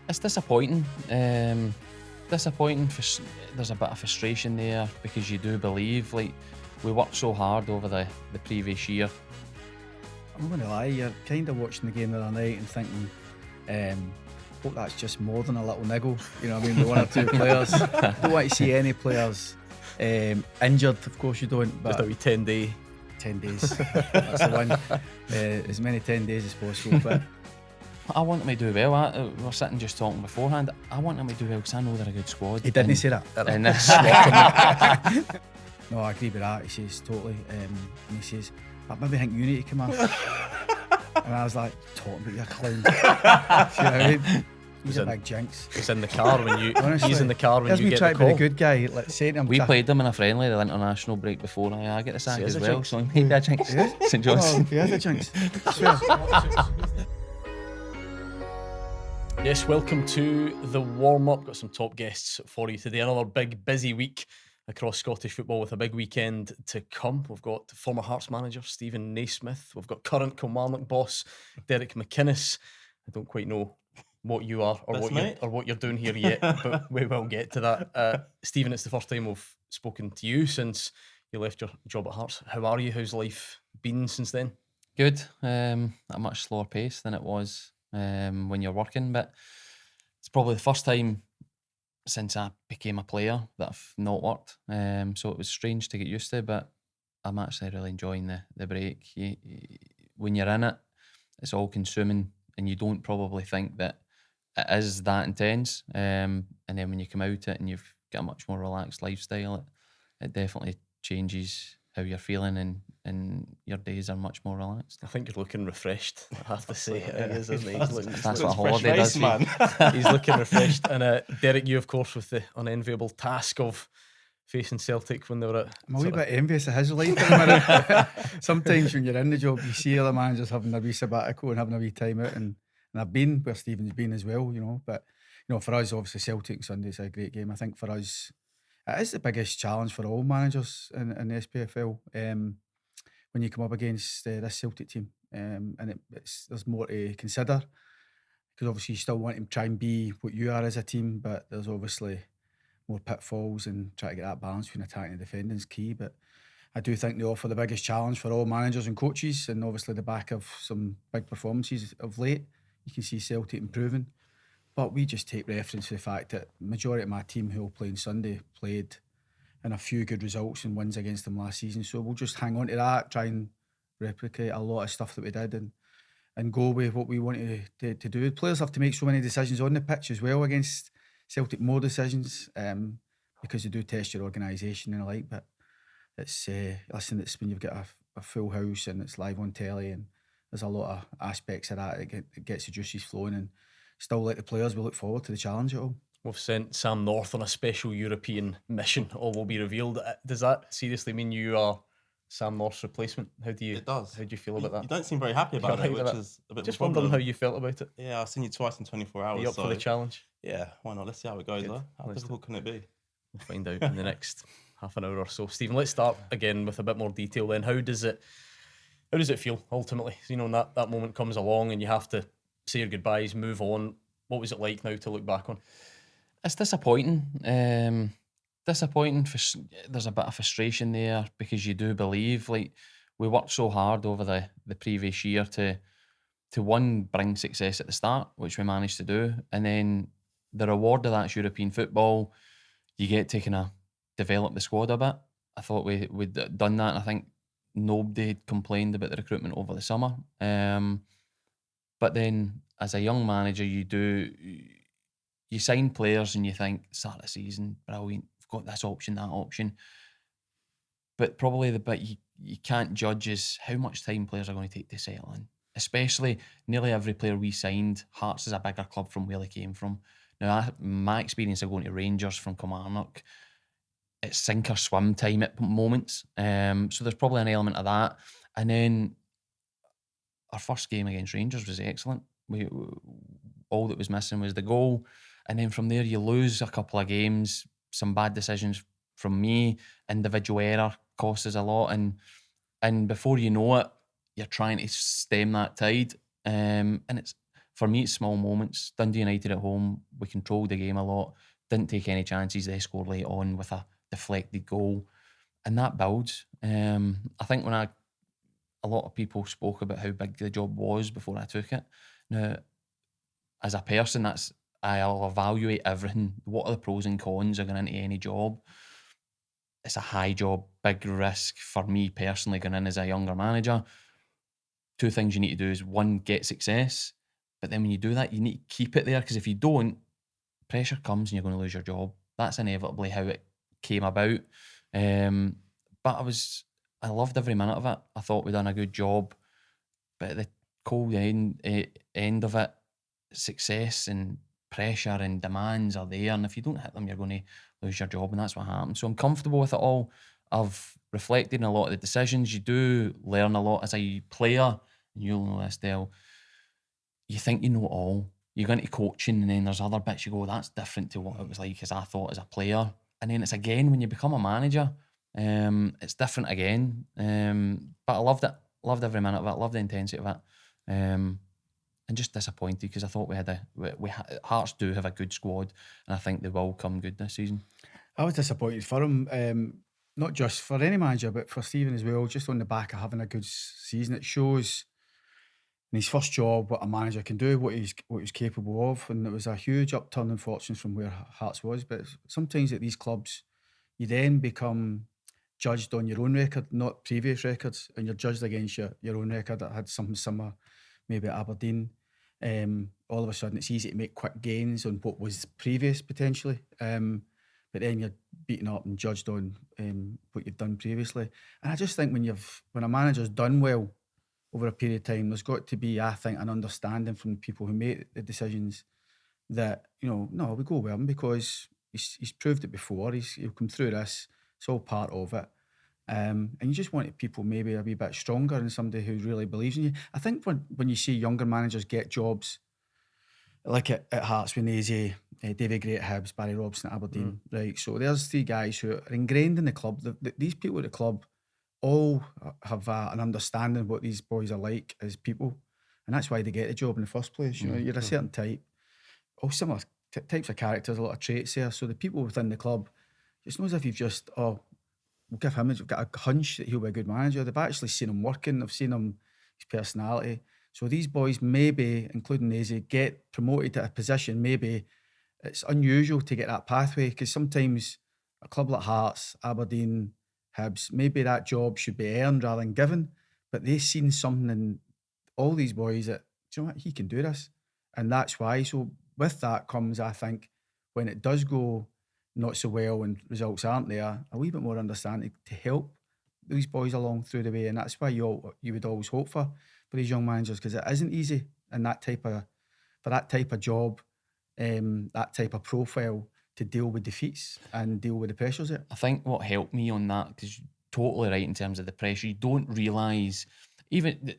It's disappointing. Disappointing. There's a bit of frustration there because you do believe, like, we worked so hard over the previous year. I'm going to lie, you're kind of watching the game the other night and thinking, hope that's just more than a little niggle. You know what I mean? The one or two players. Don't want to see any players injured. Of course you don't. But just a wee 10-day. 10 days. That's the one. As many 10 days as possible. But I want them to do well. We were sitting just talking beforehand. I want them to do well because I know they're a good squad. He didn't say that. And this squad. No, I agree with that. He says totally. And he says, I maybe think you need to come off. And I was like, talking about your clown. See what I mean? He's a big jinx. He's in the car when you. Honestly, he's in the car when you get the trying to call. be a good guy. Like saying him. We played them in a friendly, the international break before. I get the sack as well, jinx. so maybe a jinx. St John's. Oh, he is a jinx. I swear. Yes, welcome to the warm-up. Got some top guests for you today. Another big, busy week across Scottish football with a big weekend to come. We've got former Hearts manager Steven Naismith. We've got current Kilmarnock boss Derek McInnes. I don't quite know what you are or what you're doing here yet, but we will get to that. Steven, it's the first time we've spoken to you since you left your job at Hearts. How are you? How's life been since then? Good. At a much slower pace than it was when you're working, but it's probably the first time since I became a player that I've not worked. So it was strange to get used to, but I'm actually really enjoying the break. When you're in it, it's all consuming, and you don't probably think that it is that intense. And then when you come out it and you've got a much more relaxed lifestyle, it definitely changes how you're feeling, and your days are much more relaxed. I think you're looking refreshed, I have to say. He is, isn't he? That's what a holiday does, man. He's looking refreshed. And Derek, you of course with the unenviable task of facing Celtic when they were at... I'm a wee bit envious of his life at the minute. Sometimes when you're in the job, you see other managers having a wee sabbatical and having a wee time out, and I've been where Stephen's been as well, you know. But, you know, for us, obviously Celtic Sunday's a great game. I think for us, it is the biggest challenge for all managers in the SPFL when you come up against this Celtic team. And there's more to consider, because obviously you still want to try and be what you are as a team, but there's obviously more pitfalls, and try to get that balance between attacking and defending is key. But I do think they offer the biggest challenge for all managers and coaches, and obviously the back of some big performances of late, you can see Celtic improving. But we just take reference to the fact that the majority of my team who will play on Sunday played in a few good results and wins against them last season. So we'll just hang on to that, try and replicate a lot of stuff that we did, and go with what we want to do. Players have to make so many decisions on the pitch as well against Celtic, more decisions, because they do test your organisation and the like. But it's it's when you've got a full house and it's live on telly, and there's a lot of aspects of that that gets the juices flowing, and still, like the players, we look forward to the challenge at all. We've sent Sam North on a special European mission, all will be revealed. Does that seriously mean you are Sam North's replacement? It does. How do you feel about that? You don't seem very happy about it, which is a bit Just of a wondering problem. how you felt about it. Yeah, I've seen you twice in 24 hours. Are you up for the challenge? Yeah, why not? Let's see how it goes. Though. How Let's difficult can it be? We'll find out in the next half an hour or so. Stephen, let's start again with a bit more detail then. How does it feel ultimately? You know, when that moment comes along and you have to say your goodbyes, move on. What was it like now to look back on? It's disappointing. Disappointing. There's a bit of frustration there because you do believe, like, we worked so hard over the previous year to one, bring success at the start, which we managed to do, and then the reward of that's European football. You get to kind of develop the squad a bit. I thought we'd done that, and I think nobody had complained about the recruitment over the summer. But then, as a young manager, you sign players and you think, start the season, brilliant, we've got this option, that option. But probably the bit you can't judge is how much time players are going to take to settle in. Especially, nearly every player we signed, Hearts is a bigger club from where they came from. Now, my experience of going to Rangers from Kilmarnock, it's sink or swim time at moments. So there's probably an element of that. And then our first game against Rangers was excellent. All that was missing was the goal. And then from there, you lose a couple of games, some bad decisions from me, individual error costs us a lot. And before you know it, you're trying to stem that tide. And it's for me, it's small moments. Dundee United at home, we controlled the game a lot, didn't take any chances. They scored late on with a deflected goal, and that builds. I think a lot of people spoke about how big the job was before I took it. Now, as a person, I'll evaluate everything. What are the pros and cons of going into any job? It's a high job, big risk for me personally going in as a younger manager. Two things you need to do is, one, get success, but then when you do that, you need to keep it there, because if you don't, pressure comes and you're going to lose your job. That's inevitably how it came about. But I loved every minute of it. I thought we'd done a good job, but at the cold end of it, success and pressure and demands are there, and if you don't hit them, you're going to lose your job, and that's what happened. So I'm comfortable with it all. I've reflected on a lot of the decisions. You do learn a lot as a player, and you'll know this, Del. You think you know it all. You go into coaching, and then there's other bits you go, that's different to what it was like as I thought as a player. And then it's again when you become a manager, it's different again. But I loved it. Loved every minute of it. Loved the intensity of it. And just disappointed because I thought Hearts do have a good squad, and I think they will come good this season. I was disappointed for him, not just for any manager, but for Steven as well, just on the back of having a good season. It shows in his first job what a manager can do, what he's capable of, and it was a huge upturn in fortunes from where Hearts was. But sometimes at these clubs, you then become judged on your own record, not previous records, and you're judged against your own record that had something similar, maybe at Aberdeen. All of a sudden, it's easy to make quick gains on what was previous potentially, but then you're beaten up and judged on what you've done previously. And I just think when a manager's done well over a period of time, there's got to be, I think, an understanding from the people who make the decisions that, no, we go with him because he's proved it before. He'll come through this. It's all part of it. And you just want people maybe a wee bit stronger and somebody who really believes in you. I think when you see younger managers get jobs, like at Hearts with Naisy, David Gray at Hibs, Barry Robson at Aberdeen, right? So there's three guys who are ingrained in the club. These people at the club all have an understanding of what these boys are like as people, and that's why they get the job in the first place. You know, you're a certain type, all similar types of characters, a lot of traits there. So the people within the club, it's not as if you've just, we'll give him, we've got a hunch that he'll be a good manager. They've actually seen him working, they've seen him, his personality. So these boys maybe, including Naisy, get promoted to a position. Maybe it's unusual to get that pathway, because sometimes a club like Hearts, Aberdeen, Hibs, maybe that job should be earned rather than given. But they've seen something in all these boys that, do you know what, he can do this. And that's why. So with that comes, I think, when it does go not so well and results aren't there, a wee bit more understanding to help these boys along through the way. And that's why you would always hope for these young managers, because it isn't easy in that type of job, that type of profile, to deal with defeats and deal with the pressures there. I think what helped me on that, because you're totally right in terms of the pressure, you don't realise, even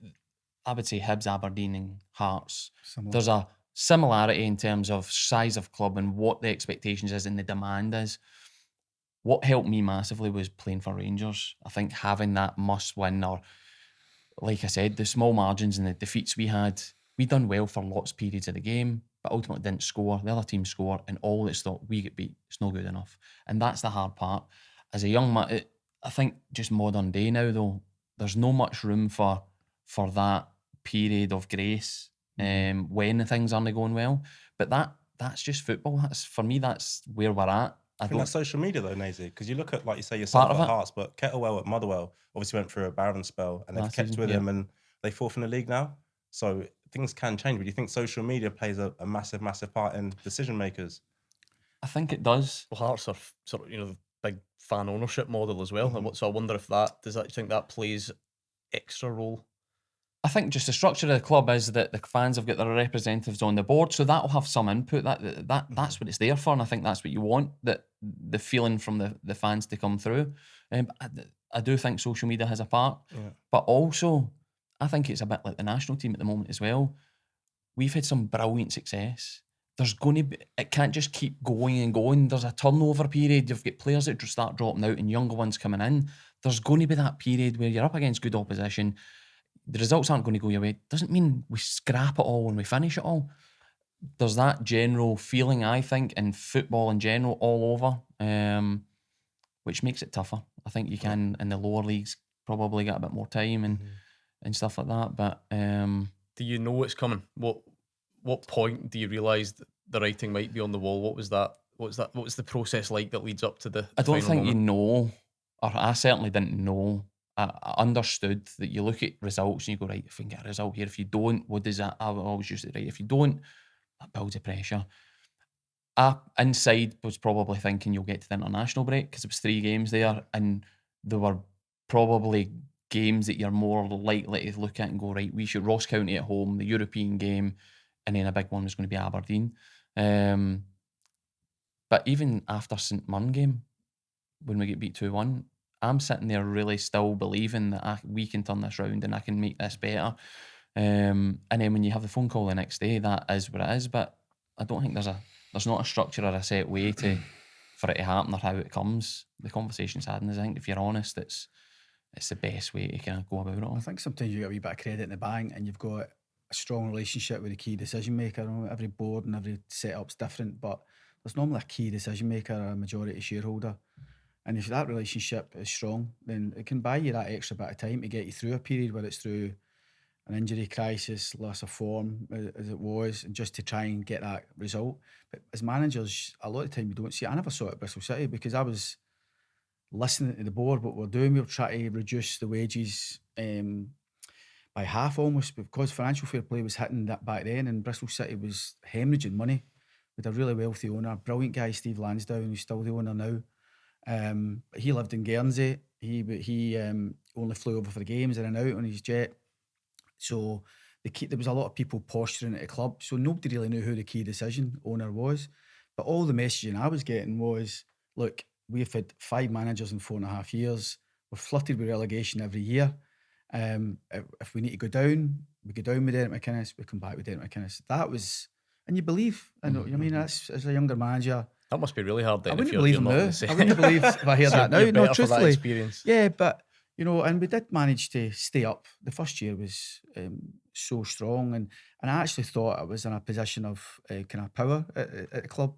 I would say Hibs, Aberdeen and Hearts, there's a similarity in terms of size of club and what the expectations is and the demand is. What helped me massively was playing for Rangers. I think having that must win, or like I said, the small margins and the defeats we had, we done well for lots of periods of the game, but ultimately didn't score. The other team score, and all it's thought, we get beat. It's not good enough. And that's the hard part. As a young man, I think just modern day now, though, there's no much room for that period of grace when things aren't going well. But that's just football. For me, that's where we're at. I think that's social media though, Naisy, because you look at, like you say, yourself at Hearts, but Kettlewell at Motherwell obviously went through a barren spell, and they've kept with him, and they're fourth in the league now. So things can change. But do you think social media plays a massive, massive part in decision makers? I think it does. Well, Hearts are sort of, the big fan ownership model as well. And so I wonder if you think that plays extra role? I think just the structure of the club is that the fans have got their representatives on the board, so that will have some input. That's what it's there for, and I think that's what you want, that the feeling from the fans to come through. I do think social media has a part, but also I think it's a bit like the national team at the moment as well. We've had some brilliant success. There's going to be, it can't just keep going and going. There's a turnover period. You've got players that just start dropping out and younger ones coming in. There's going to be that period where you're up against good opposition. the results aren't going to go your way doesn't mean we scrap it all when we finish it all. There's that general feeling, I think, in football in general all over, which makes it tougher. I think you can, in the lower leagues, probably get a bit more time and stuff like that. But do you know it's coming? What point do you realise that the writing might be on the wall? What was that? What was the process like that leads up to the I don't final think moment? you know, or I certainly didn't know. I understood that you look at results and you go, right, if we can get a result here. If you don't, what does that? I always use it, right. If you don't, that builds the pressure. Inside was probably thinking you'll get to the international break because it was 3 games there, and there were probably games that you're more likely to look at and go, right, we should Ross County at home, the European game, and then a big one was going to be Aberdeen. But even after St Mirren game, when we get beat 2-1, I'm sitting there really still believing that we can turn this round and I can make this better. And then when you have the phone call the next day, that is what it is. But I don't think there's not a structure or a set way for it to happen or how it comes. The conversation's had, and I think if you're honest, it's the best way to kind of go about it all. I think sometimes you get a wee bit of credit in the bank and you've got a strong relationship with the key decision maker. You know, every board and every setup's different, but there's normally a key decision maker or a majority shareholder. And if that relationship is strong, then it can buy you that extra bit of time to get you through a period, whether it's through an injury crisis, loss of form as it was, and just to try and get that result. But as managers, a lot of the time you don't see it. I never saw it at Bristol City because I was listening to the board, what we're doing. We were trying to reduce the wages by half almost because financial fair play was hitting that back then, and Bristol City was hemorrhaging money with a really wealthy owner, brilliant guy, Steve Lansdowne, who's still the owner now. He lived in Guernsey. He only flew over for the games in and out on his jet. So there was a lot of people posturing at the club. So nobody really knew who the key decision owner was. But all the messaging I was getting was, look, we've had 5 managers in 4.5 years. We're flirted with relegation every year. If we need to go down, we go down with Derek McInnes, we come back with Derek McInnes. That was, and you believe, I mean, that's as a younger manager. That must be really hard then. I wouldn't believe him now. I wouldn't believe if I hear that now. No, truthfully. Experience. Yeah, but, and we did manage to stay up. The first year was so strong, and I actually thought I was in a position of kind of power at the club.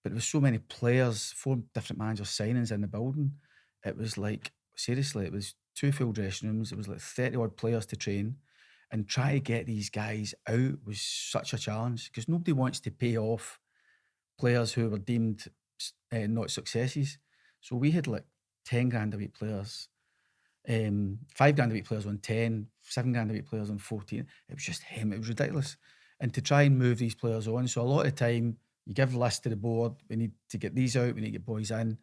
But there was so many players, 4 different manager signings in the building. It was like, seriously, it was 2 full dressing rooms. It was like 30 odd players to train, and try to get these guys out was such a challenge because nobody wants to pay off players who were deemed not successes. So we had like 10 grand a week players, 5 grand a week players on 10, 7 grand a week players on 14. It was just him. It was ridiculous. And to try and move these players on. So a lot of the time you give the list to the board. We need to get these out. We need to get boys in.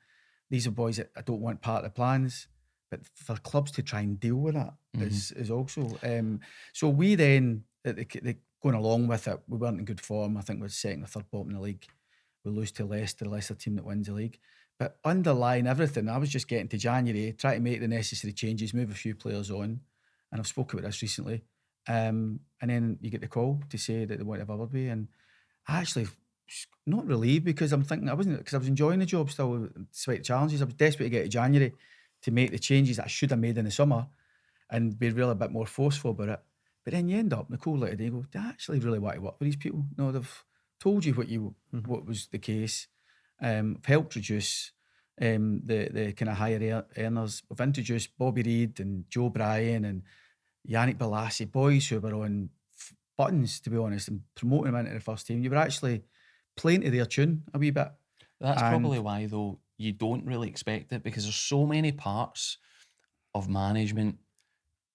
These are boys that I don't want part of the plans. But for clubs to try and deal with that is also. So we then, going along with it, we weren't in good form. I think we're second or third bottom in the league. We lose to Leicester, the Leicester team that wins the league. But underlying everything, I was just getting to January, try to make the necessary changes, move a few players on. And I've spoken about this recently. And then you get the call to say that they want to have Overby. And I actually not relieved because I'm thinking I was enjoying the job still despite the challenges. I was desperate to get to January to make the changes that I should have made in the summer and be really a bit more forceful about it. But then you end up, Nicole let it, you go, do I actually really want to work with these people? No, they've told you what was the case. Helped reduce the kind of higher earners. We've introduced Bobby Reid and Joe Bryan and Yannick Balassi, boys who were on buttons, to be honest, and promoting them into the first team. You were actually playing to their tune a wee bit. That's probably why, though, you don't really expect it because there's so many parts of management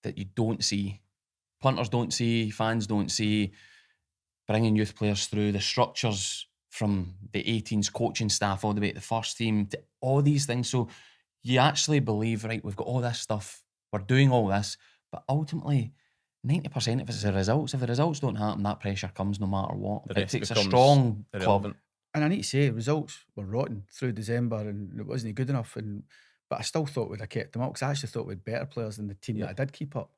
that you don't see. Punters don't see, fans don't see, bringing youth players through, the structures from the 18s coaching staff all the way to the first team, to all these things. So you actually believe, right, we've got all this stuff, we're doing all this, but ultimately 90% of it's the results. If the results don't happen, that pressure comes no matter what. It takes a strong club. And I need to say, results were rotten through December and it wasn't good enough. But I still thought we'd have kept them up because I actually thought we had better players than the team that I did keep up.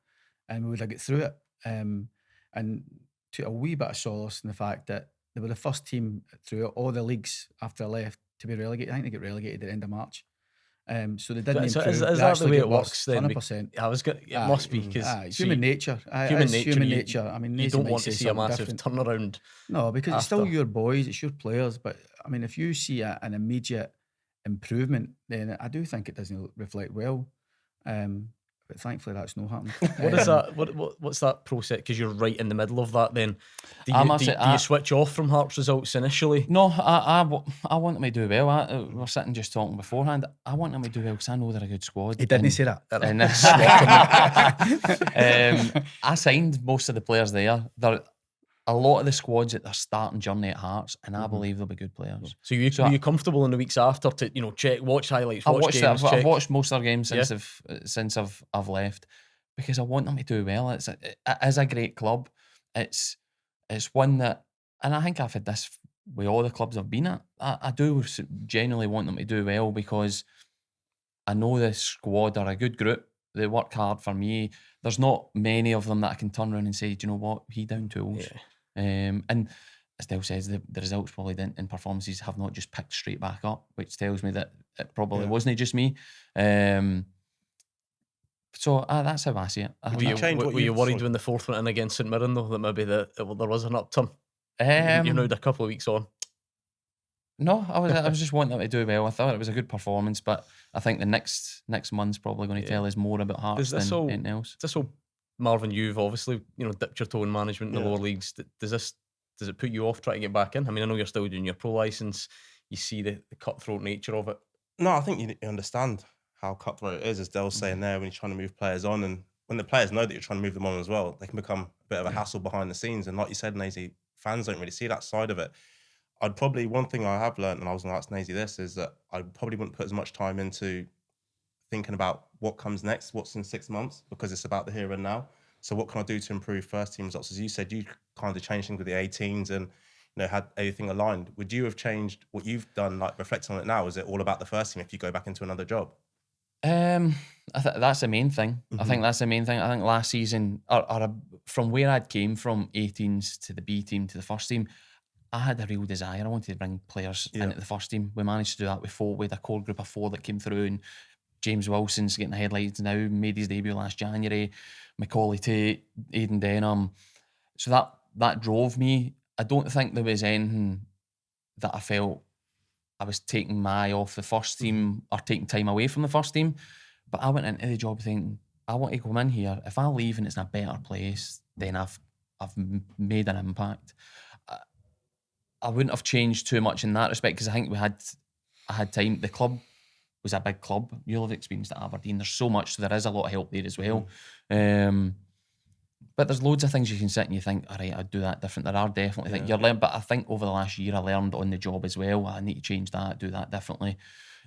And we would have got through it. And took a wee bit of solace in the fact that they were the first team through all the leagues after I left to be relegated. I think they get relegated at the end of March. So they didn't So improve. is that the way it works then? 100%. It must be, because it's human nature. Human nature. I mean, you don't want to see a massive different. turnaround. No, because it's after. still your boys, it's your players. But I mean, if you see an immediate improvement, then I do think it doesn't reflect well. But thankfully, that's not happened. What is that? What's that process? Because you're right in the middle of that. Then do you switch off from Hearts results initially? No, I want them to do well. We're sitting just talking beforehand. I want them to do well because I know they're a good squad. He didn't say that. And I signed most of the players there. They're a lot of the squads at their starting journey at Hearts, and I believe they'll be good players. So were you comfortable in the weeks after to check, watch highlights, watch games? I've watched most of their games since I've left, because I want them to do well. It is a great club. It's one that, and I think I've had this with all the clubs I've been at. I do genuinely want them to do well, because I know the squad are a good group. They work hard for me. There's not many of them that I can turn around and say, do you know what, he down tools. Yeah. And as Dale says, the results probably in performances have not just picked straight back up, which tells me that it probably wasn't just me. So that's how I see it. Were you worried when the fourth went in against St Mirren, though, that maybe there was an upturn? You're now a couple of weeks on. No, I was just wanting them to do well. I thought it was a good performance, but I think the next month's probably going to tell us more about Hearts than anything else. Marvin, you've obviously dipped your toe in management in the lower leagues. Does it put you off trying to get back in? I mean, I know you're still doing your pro license. You see the cutthroat nature of it. No, I think you understand how cutthroat it is, as Dale's saying there, when you're trying to move players on, and when the players know that you're trying to move them on as well, they can become a bit of a hassle behind the scenes. And like you said, Naisy, fans don't really see that side of it. One thing I have learned, and I was going to ask Naisy this, is that I probably wouldn't put as much time into thinking about what comes next, what's in 6 months, because it's about the here and now. So what can I do to improve first team results? As you said, you kind of changed things with the 18s and had everything aligned. Would you have changed what you've done, like reflecting on it now? Is it all about the first team if you go back into another job? That's the main thing. I think that's the main thing. I think last season, from where I'd came from, 18s to the B team to the first team, I had a real desire. I wanted to bring players into the first team. We managed to do that with 4, with a core group of 4 that came through, and James Wilson's getting the headlines now, made his debut last January, Macaulay Tate, Aidan Denham. So that drove me. I don't think there was anything that I felt I was taking my eye off the first team or taking time away from the first team. But I went into the job thinking, I want to come in here. If I leave and it's in a better place, then I've made an impact. I wouldn't have changed too much in that respect, because I think I had time. The club was a big club. You'll have experienced at Aberdeen. There's so much, so there is a lot of help there as well. But there's loads of things you can sit and you think, all right, I'd do that different. There are definitely things you're learning, but I think over the last year I learned on the job as well. I need to change that, do that differently.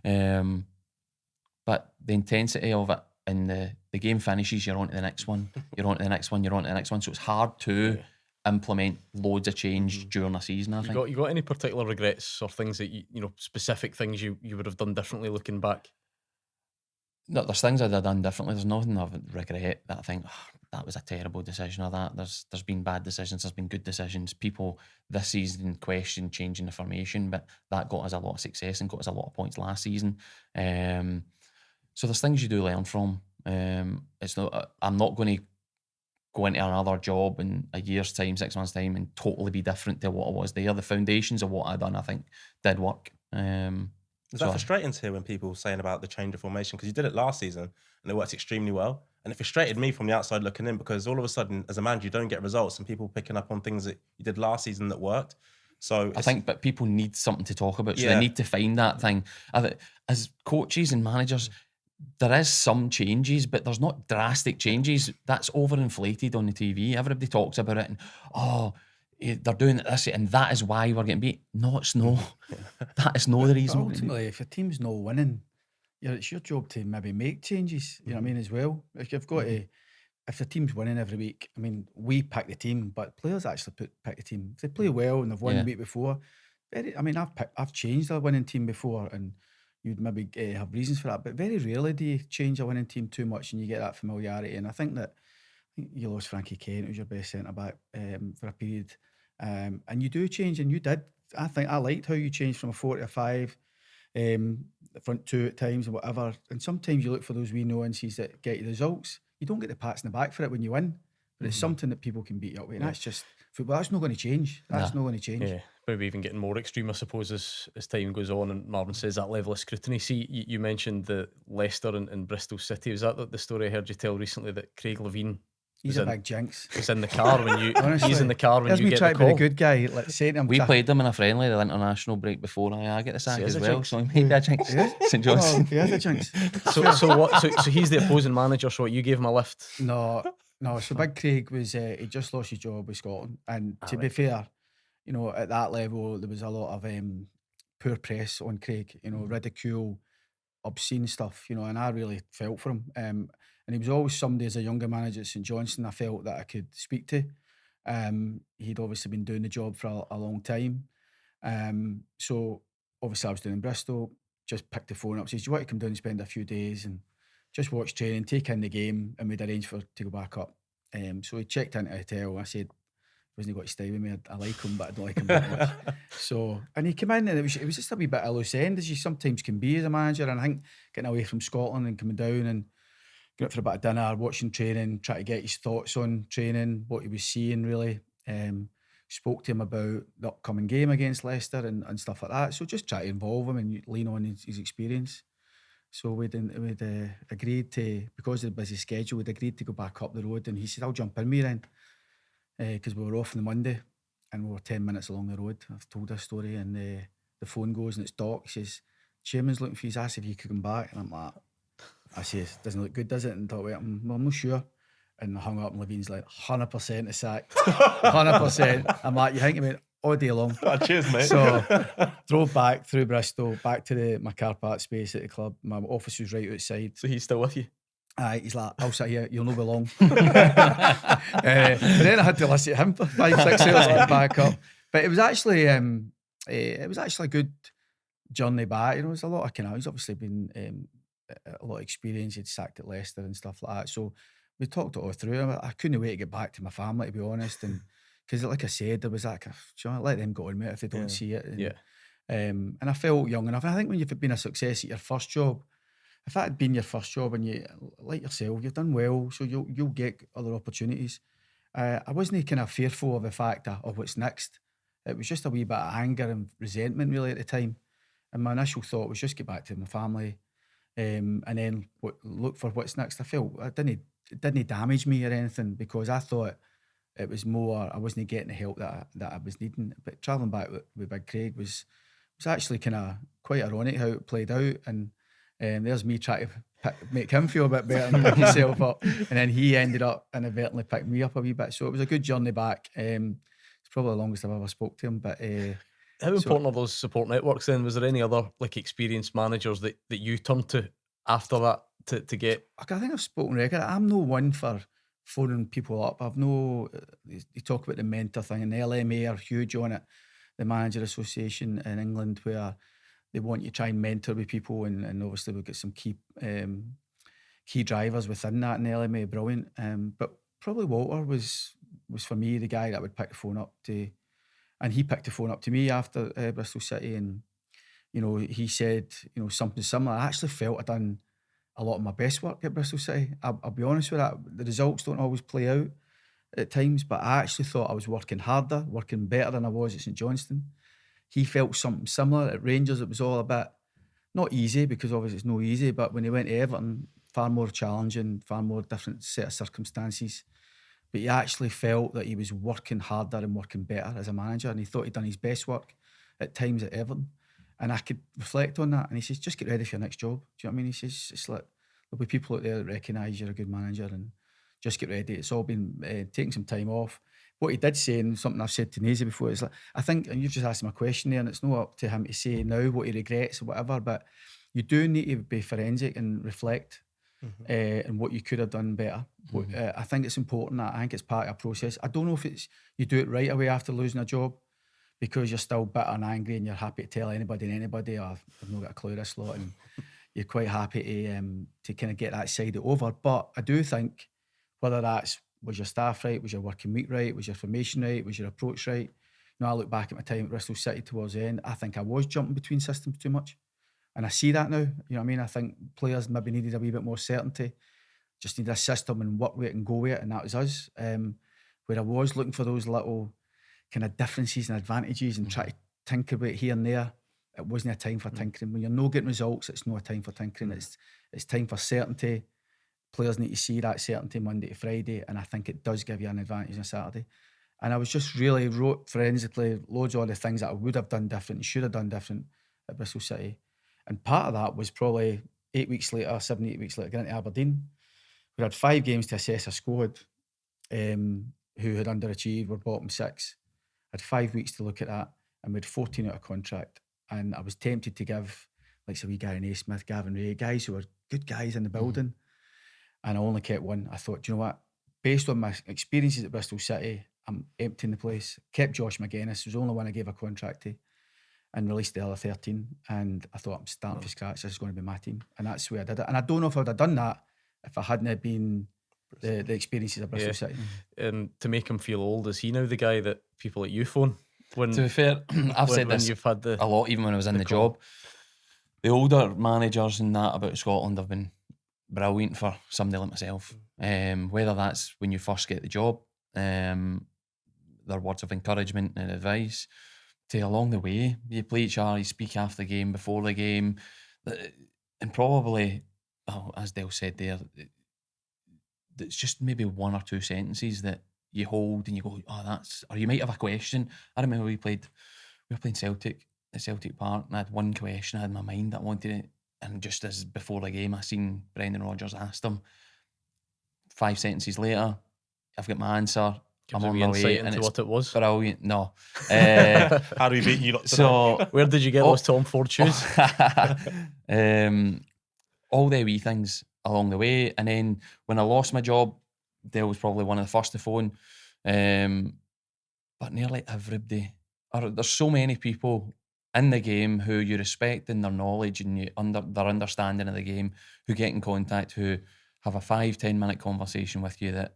But the intensity of it, and the game finishes, you're on to the next one, you're on to the next one, you're on to the next one. So it's hard to implement loads of change during a season, I think. You got any particular regrets or things that specific things you would have done differently looking back? No, there's things I'd have done differently. There's nothing I would regret that I think that was a terrible decision, or that there's been bad decisions, there's been good decisions. People this season question changing the formation, but that got us a lot of success and got us a lot of points last season. So there's things you do learn from. It's not. I'm not going to go into another job in a year's time, 6 months' time, and totally be different to what I was there. The foundations of what I'd done, I think, did work. Is that frustrating to hear when people saying about the change of formation? Because you did it last season and it worked extremely well. And it frustrated me from the outside looking in, because all of a sudden, as a manager, you don't get results, and people picking up on things that you did last season that worked. So I think, but people need something to talk about. So they need to find that thing. As coaches and managers, there is some changes, but there's not drastic changes. That's overinflated on the TV. Everybody talks about it, and they're doing this, and that is why we're getting beat. No, it's no. That is no the reason. But ultimately, if your team's not winning, it's your job to maybe make changes. You know what I mean, as well. Like you've got to, if the team's winning every week, I mean, we pick the team, but players actually pick the team. If they play well and they've won the week before, I've changed a winning team before, and you'd maybe have reasons for that. But very rarely do you change a winning team too much and you get that familiarity. And I think you lost Frankie Kent, who's your best centre back for a period. And you do change, and you did. I think I liked how you changed from a 4 to a 5. the front two at times and whatever. And sometimes you look for those wee nuances that get you the results. You don't get the pats in the back for it when you win, but it's something that people can beat you up with. And that's just football. That's not going to change. That's not going to change. Yeah, maybe even getting more extreme, I suppose, as time goes on. And Marvin says that level of scrutiny. See, you mentioned the Leicester and Bristol City. Was that the story I heard you tell recently that Craig Levein? He's a big jinx. He's in the car when you. Honestly, he's in the car when you get the call. Trying to be a good guy. Like saying to him, we played them in a friendly, the international break before. I get the sack as well, jinx. so he might be a jinx. St Johnstone. He is a jinx. So he's the opposing manager. So what, you gave him a lift? No. So Big Craig was he just lost his job with Scotland, and to be fair, you know, at that level there was a lot of poor press on Craig. You know, ridicule, obscene stuff. You know, and I really felt for him. And he was always somebody as a younger manager at St Johnstone I felt that I could speak to. He'd obviously been doing the job for a long time. So obviously I was doing in Bristol, just picked the phone up, says, do you want to come down and spend a few days and just watch training, take in the game, and we'd arrange to go back up. So he checked into a hotel. I said, wasn't he got to stay with me? I like him, but I don't like him that much. So, and he came in and it was just a wee bit of loose end, as you sometimes can be as a manager. And I think getting away from Scotland and coming down and going out for a bit of dinner, watching training, trying to get his thoughts on training, what he was seeing really. Spoke to him about the upcoming game against Leicester and stuff like that. So just try to involve him and lean on his experience. So we'd agreed to, because of the busy schedule, we'd agreed to go back up the road, and he said, I'll jump in with you then. Because we were off on the Monday and we were 10 minutes along the road. I've told this story, and the phone goes and it's Doc. He says, Chairman's looking for you, he's asked if you could come back. And I'm like, I says, doesn't look good, does it? And Doc went, I'm not sure. And I hung up, and Levein's like, 100% a sack. 100%. I'm like, you think about it all day long. Oh, cheers, mate. So drove back through Bristol, back to my car park space at the club. My office was right outside. So he's still with you? He's like, I'll sit here, you'll not be long. But then I had to listen to him for 5-6 hours to get back up. But it was actually a good journey back. You know, there's a lot of he's obviously been a lot of experience. He'd sacked at Leicester and stuff like that. So we talked it all through. I couldn't wait to get back to my family, to be honest. And because, like I said, there was that, let them go on, mate, if they don't see it. And, and I felt young enough. And I think when you've been a success at your first job, if that had been your first job and you, like yourself, you've done well, so you'll get other opportunities. I wasn't kind of fearful of the fact of what's next. It was just a wee bit of anger and resentment really at the time. And my initial thought was just get back to my family, and then look for what's next. I felt it didn't damage me or anything, because I thought it was more I wasn't getting the help that I was needing. But travelling back with Big Craig was actually kind of quite ironic how it played out. And there's me trying to make him feel a bit better and pick himself up. And then he ended up inadvertently picked me up a wee bit. So it was a good journey back. It's probably the longest I've ever spoke to him. But how important are those support networks then? Was there any other experienced managers that you turned to after that to get? I think I've spoken regular. I'm no one for phoning people up. I've no. You talk about the mentor thing, and the LMA are huge on it. The Manager Association in England, where they want you to try and mentor with people, and obviously we've got some key drivers within that in the LMA, brilliant. But probably Walter was for me the guy that I would pick the phone up to, and he picked the phone up to me after Bristol City, and he said something similar. I actually felt I'd done a lot of my best work at Bristol City. I'll be honest with that. The results don't always play out at times, but I actually thought I was working harder, working better than I was at St Johnstone. He felt something similar at Rangers. It was all a bit not easy, because obviously it's no easy, but when he went to Everton, far more challenging, far more different set of circumstances. But he actually felt that he was working harder and working better as a manager, and he thought he'd done his best work at times at Everton. And I could reflect on that. And he says, just get ready for your next job. Do you know what I mean? He says, it's like, there'll be people out there that recognise you're a good manager, and just get ready. It's all been taking some time off. What he did say, and something I've said to Naismith before, is like, I think, and you've just asked him a question there, and it's not up to him to say now what he regrets or whatever, but you do need to be forensic and reflect on what you could have done better. I think it's important. I think it's part of a process. I don't know if it's you do it right away after losing a job, because you're still bitter and angry and you're happy to tell anybody and anybody, I've not got a clue this lot, and you're quite happy to kind of get that side over. But I do think, whether that's, was your staff right, was your working week right, was your formation right, was your approach right? I look back at my time at Bristol City towards the end, I think I was jumping between systems too much. And I see that now. You know what I mean? I think players maybe needed a wee bit more certainty. Just needed a system and work with it and go with it, and that was us. Where I was looking for those little kind of differences and advantages and try to tinker with it here and there. It wasn't a time for tinkering. When you're not getting results, it's not a time for tinkering. It's time for certainty. Players need to see that certainty Monday to Friday, and I think it does give you an advantage on Saturday. And I was just really wrote forensically loads of the things that I would have done different and should have done different at Bristol City. And part of that was probably 8 weeks later, 7, 8 weeks later, going to Aberdeen. We had 5 games to assess a squad who had underachieved, were bottom 6. Had 5 weeks to look at that, and we had 14 out of contract. And I was tempted to give, like, so wee Gary Naismith, Gavin Ray, guys who were good guys in the building. And I only kept one. I thought, do you know what? Based on my experiences at Bristol City, I'm emptying the place. Kept Josh McInnes, who's the only one I gave a contract to, and released the other 13. And I thought, I'm starting from scratch. This is going to be my team. And that's the way I did it. And I don't know if I would have done that if I hadn't been the experiences of Bristol City. And to make him feel old, is he now the guy that people at you phone? When, to be fair, I've said this you've had a lot, even when I was in the job. The older managers and that about Scotland have been brilliant for somebody like myself. Whether that's when you first get the job, their words of encouragement and advice, to along the way, you play each other, you speak after the game, before the game, and probably, as Dale said there, it's just maybe 1 or 2 sentences that you hold and you go, that's, or you might have a question. I remember we were playing Celtic at Celtic Park, and I had one question I had in my mind that I wanted it, and just as before the game, I seen Brendan Rodgers asked him. 5 sentences later, I've got my answer. I'm on my way, and it's what it was. Brilliant. No, how do we beat you lot today? So where did you get those Tom Ford shoes? All the wee things along the way, and then when I lost my job, Dale was probably one of the first to phone. But nearly everybody, there's so many people in the game who you respect in their knowledge and their understanding of the game, who get in contact, who have a 5-10 minute conversation with you that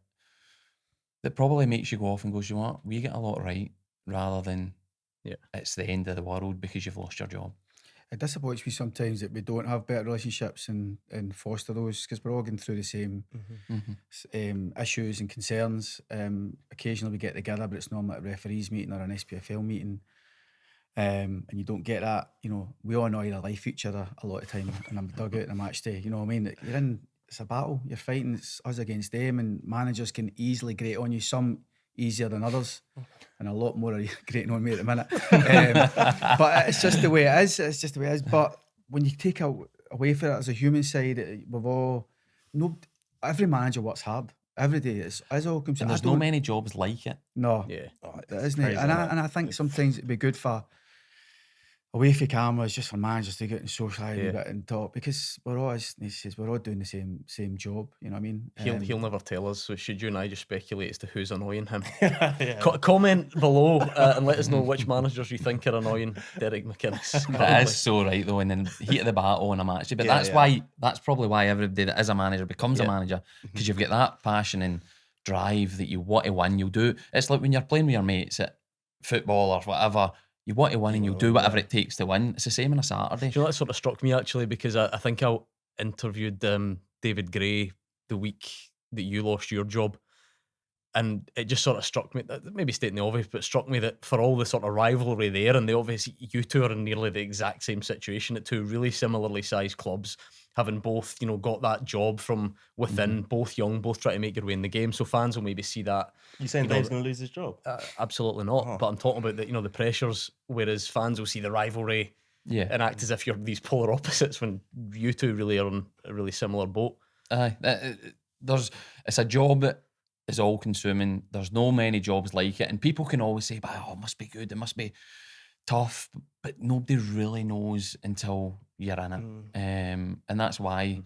probably makes you go off and goes, you know what, we get a lot right, rather than it's the end of the world because you've lost your job. It disappoints me sometimes that we don't have better relationships and foster those, because we're all going through the same issues and concerns. Occasionally we get together, but it's normally at a referees meeting or an SPFL meeting, and you don't get that. You know, we all know either life each other a lot of time, and I'm dug out in a match day. You know what I mean? You're in. It's a battle. You're fighting. It's us against them, and managers can easily grate on you. Some easier than others, and a lot more are grating on me at the minute. But it's just the way it is. It's just the way it is. But when you take away from it as a human side, every manager works hard every day. It's all comes. And there's no many jobs like it. No, yeah, there isn't. And I think sometimes it'd be good for away from cameras, just for managers to get and socialise a bit and talk, because we're all, as he says, we're all doing the same job. You know what I mean? He'll never tell us. So should you and I just speculate as to who's annoying him? Comment below and let us know which managers you think are annoying Derek McInnes. That is so right though, and then heat of the battle in a match. But that's probably why everybody that is a manager becomes a manager, because you've got that passion and drive that you want to win. You'll do. It's like when you're playing with your mates at football or whatever. You want to win and you'll do whatever it takes to win. It's the same on a Saturday. Do you know, that sort of struck me actually, because I think I interviewed David Gray the week that you lost your job, and it just sort of struck me, maybe stating the obvious, but it struck me that for all the sort of rivalry there, and the obvious, you two are in nearly the exact same situation at 2 really similarly sized clubs, having both, you know, got that job from within, both young, both trying to make your way in the game. So fans will maybe see that. You saying Dave's going to lose his job? Absolutely not. But I'm talking about the, you know, the pressures, whereas fans will see the rivalry and act as if you're these polar opposites, when you two really are on a really similar boat. It's a job that is all consuming. There's no many jobs like it, and people can always say, it must be good, it must be tough, but nobody really knows until you're in it. And that's why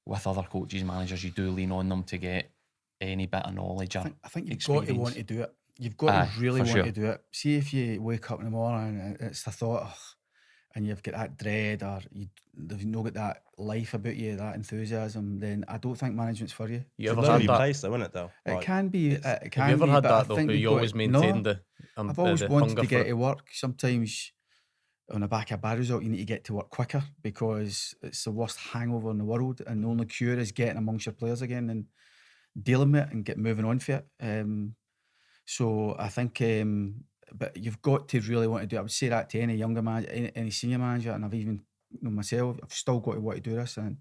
with other coaches and managers, you do lean on them to get any bit of knowledge. I think you've got to want to do it. You've got to really want to do it. See, if you wake up in the morning and it's the thought, and you've got that dread, or you've not got that life about you, that enthusiasm, then I don't think management's for you. You ever had that place though, isn't it though? It can be. It can have you ever had that though, where you always maintained I've always wanted to get to work. Sometimes on the back of a bad result, you need to get to work quicker because it's the worst hangover in the world, and the only cure is getting amongst your players again and dealing with it and get moving on for it. So I think, but you've got to really want to do it. I would say that to any younger manager, any senior manager, and I've even myself, I've still got to want to do this. And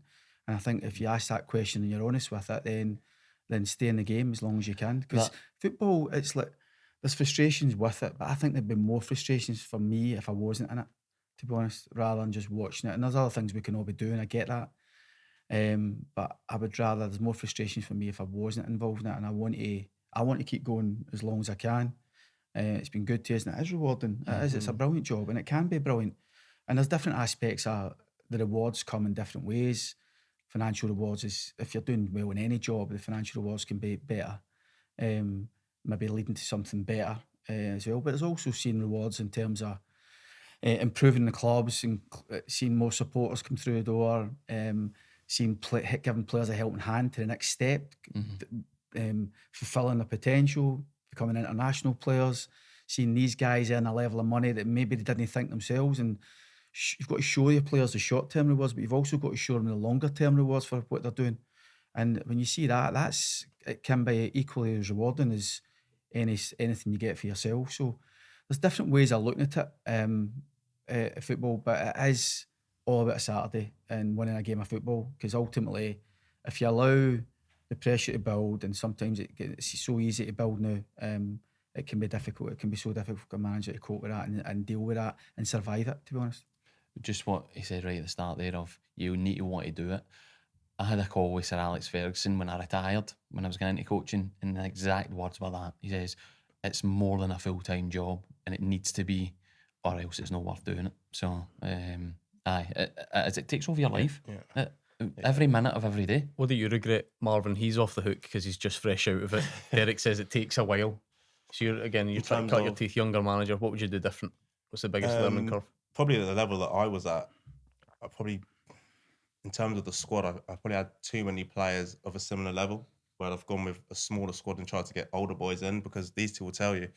I think if you ask that question and you're honest with it, then stay in the game as long as you can. Because football, it's like, there's frustrations with it, but I think there'd be more frustrations for me if I wasn't in it, to be honest, rather than just watching it. And there's other things we can all be doing, I get that. But I would rather, there's more frustrations for me if I wasn't involved in it, and I want to keep going as long as I can. It's been good to us, and it is rewarding. It is. It's a brilliant job, and it can be brilliant. And there's different aspects of the rewards come in different ways. Financial rewards is, if you're doing well in any job, the financial rewards can be better. Maybe leading to something better as well. But there's also seeing rewards in terms of improving the clubs and seeing more supporters come through the door, giving players a helping hand to the next step, fulfilling their potential, becoming international players, seeing these guys earn a level of money that maybe they didn't think themselves. And you've got to show your players the short-term rewards, but you've also got to show them the longer-term rewards for what they're doing. And when you see that, it can be equally as rewarding as anything you get for yourself. So there's different ways of looking at it, football, but it is all about a Saturday and winning a game of football, because ultimately, if you allow the pressure to build, and sometimes it's so easy to build now, it can be difficult. It can be so difficult for a manager to cope with that and deal with that and survive it, to be honest. Just what he said right at the start there of you need to want to do it. I had a call with Sir Alex Ferguson when I retired, when I was getting into coaching, and the exact words were that. He says, it's more than a full-time job, and it needs to be, or else it's not worth doing it. So, as it takes over your life, every minute of every day. What do you regret, Marvin? He's off the hook because he's just fresh out of it. Derek says it takes a while. So you're trying to cut your teeth, younger manager. What would you do different? What's the biggest learning curve? Probably at the level that I was at, in terms of the squad, I probably had too many players of a similar level, where I've gone with a smaller squad and tried to get older boys in, because these two will tell you,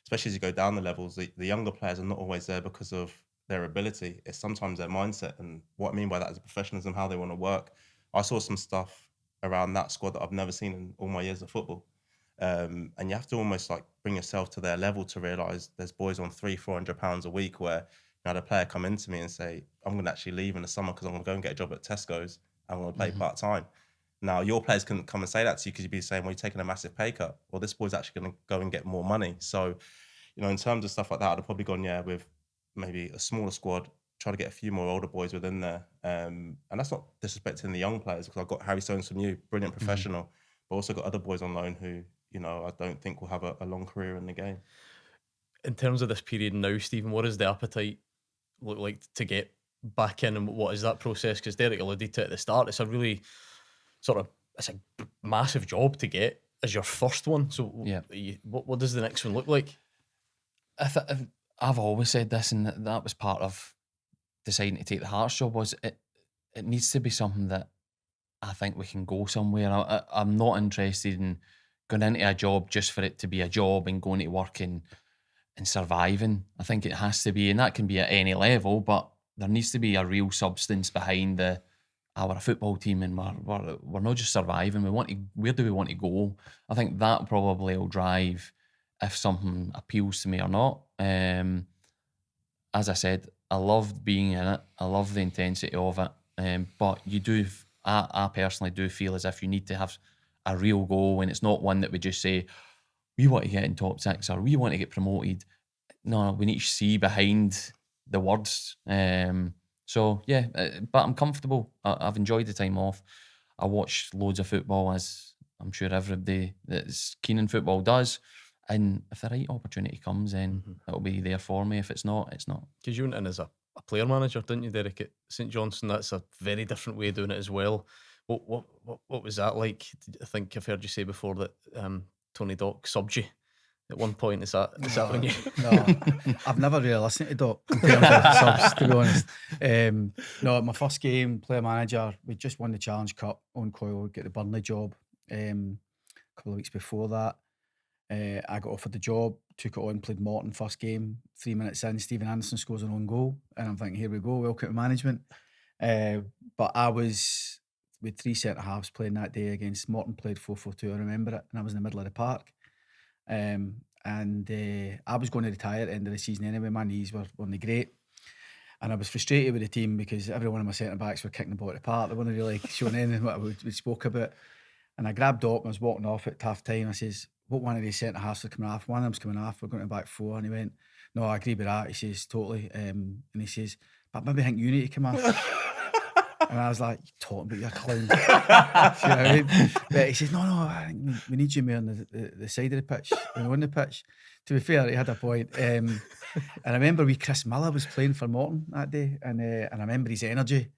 especially as you go down the levels, the younger players are not always there because of their ability. It's sometimes their mindset, and what I mean by that is professionalism, how they want to work. I saw some stuff around that squad that I've never seen in all my years of football. And you have to almost like bring yourself to their level to realise there's boys on £300-400 a week where I had a player come into me and say, I'm going to actually leave in the summer because I'm going to go and get a job at Tesco's. I'm going to play part-time. Now, your players can come and say that to you because you'd be saying, well, you're taking a massive pay cut. Well, this boy's actually going to go and get more money. So, in terms of stuff like that, I'd have probably gone, with maybe a smaller squad, try to get a few more older boys within there. And that's not disrespecting the young players, because I've got Harry Stones from you, brilliant professional, but also got other boys on loan who, I don't think will have a long career in the game. In terms of this period now, Stephen, what does the appetite look like to get back in, and what is that process? Because Derek alluded to it at the start, it's a really it's a massive job to get as your first one. So what does the next one look like? I've always said this, and that was part of deciding to take the Hearts job, was it needs to be something that I think we can go somewhere. I'm not interested in going into a job just for it to be a job and going to work and surviving. I think it has to be, and that can be at any level, but there needs to be a real substance behind our football team, and we're not just surviving. Where do we want to go? I think that probably will drive if something appeals to me or not. As I said, I loved being in it. I love the intensity of it. But I personally do feel as if you need to have a real goal, and it's not one that we just say, we want to get in top six or we want to get promoted. No, we need to see behind the words. But I'm comfortable. I've enjoyed the time off. I watched loads of football, as I'm sure everybody that's keen in football does. And if the right opportunity comes, then it'll be there for me. If it's not, it's not. Because you went in as a player manager, didn't you, Derek, at St Johnstone? That's a very different way of doing it as well. What was that like? I think I've heard you say before that Tony Dock subbed you at one point. Is that when you? No, I've never really listened to Doc in terms of subs, to be honest. No, my first game, player manager, we just won the Challenge Cup on Coyle, get the Burnley job. A couple of weeks before that, I got offered the job, took it on, played Morton first game, 3 minutes in, Steven Anderson scores an own goal, and I'm thinking, here we go, welcome to management. But I was with 3 centre halves playing that day against Morton, played 4-4-2. I remember it, and I was in the middle of the park. And I was going to retire at the end of the season anyway. My knees weren't great. And I was frustrated with the team because every one of my centre-backs were kicking the ball to the park. They weren't really showing anything what we spoke about. And I grabbed Doc and I was walking off at half time. I says, what one of these centre-halves are coming off? One of them's coming off. We're going to back 4. And he went, no, I agree with that. He says, totally. And he says, but maybe I think you need to come off. And I was like, you're talking about your clown. You know what I mean? But he says, no, I think we need you more on the side of the pitch than on the pitch. To be fair, he had a point. And I remember Chris Miller was playing for Morton that day, and I remember his energy.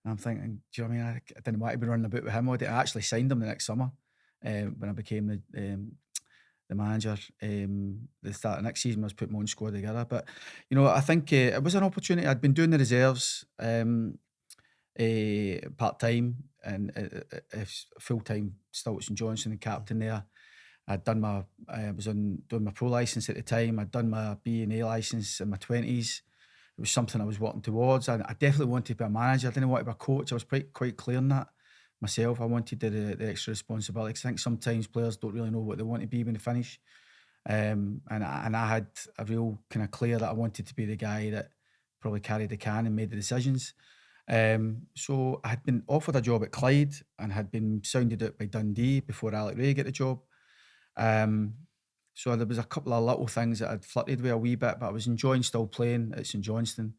And I'm thinking, do you know what I mean? I didn't want to be running about with him all day. I actually signed him the next summer when I became the manager. The start of next season, I was putting my own squad together. But, you know, I think it was an opportunity. I'd been doing the reserves part-time and full-time still at St Johnstone and captain there. I was doing my pro licence at the time. I'd done my B&A licence in my 20s. It was something I was working towards. I definitely wanted to be a manager. I didn't want to be a coach. I was quite clear on that myself. I wanted the extra responsibility. I think sometimes players don't really know what they want to be when they finish. And I had a real kind of clear that I wanted to be the guy that probably carried the can and made the decisions. So I had been offered a job at Clyde and had been sounded out by Dundee before Alex Ray got the job. So there was a couple of little things that I'd flirted with a wee bit, but I was enjoying still playing at St Johnstone.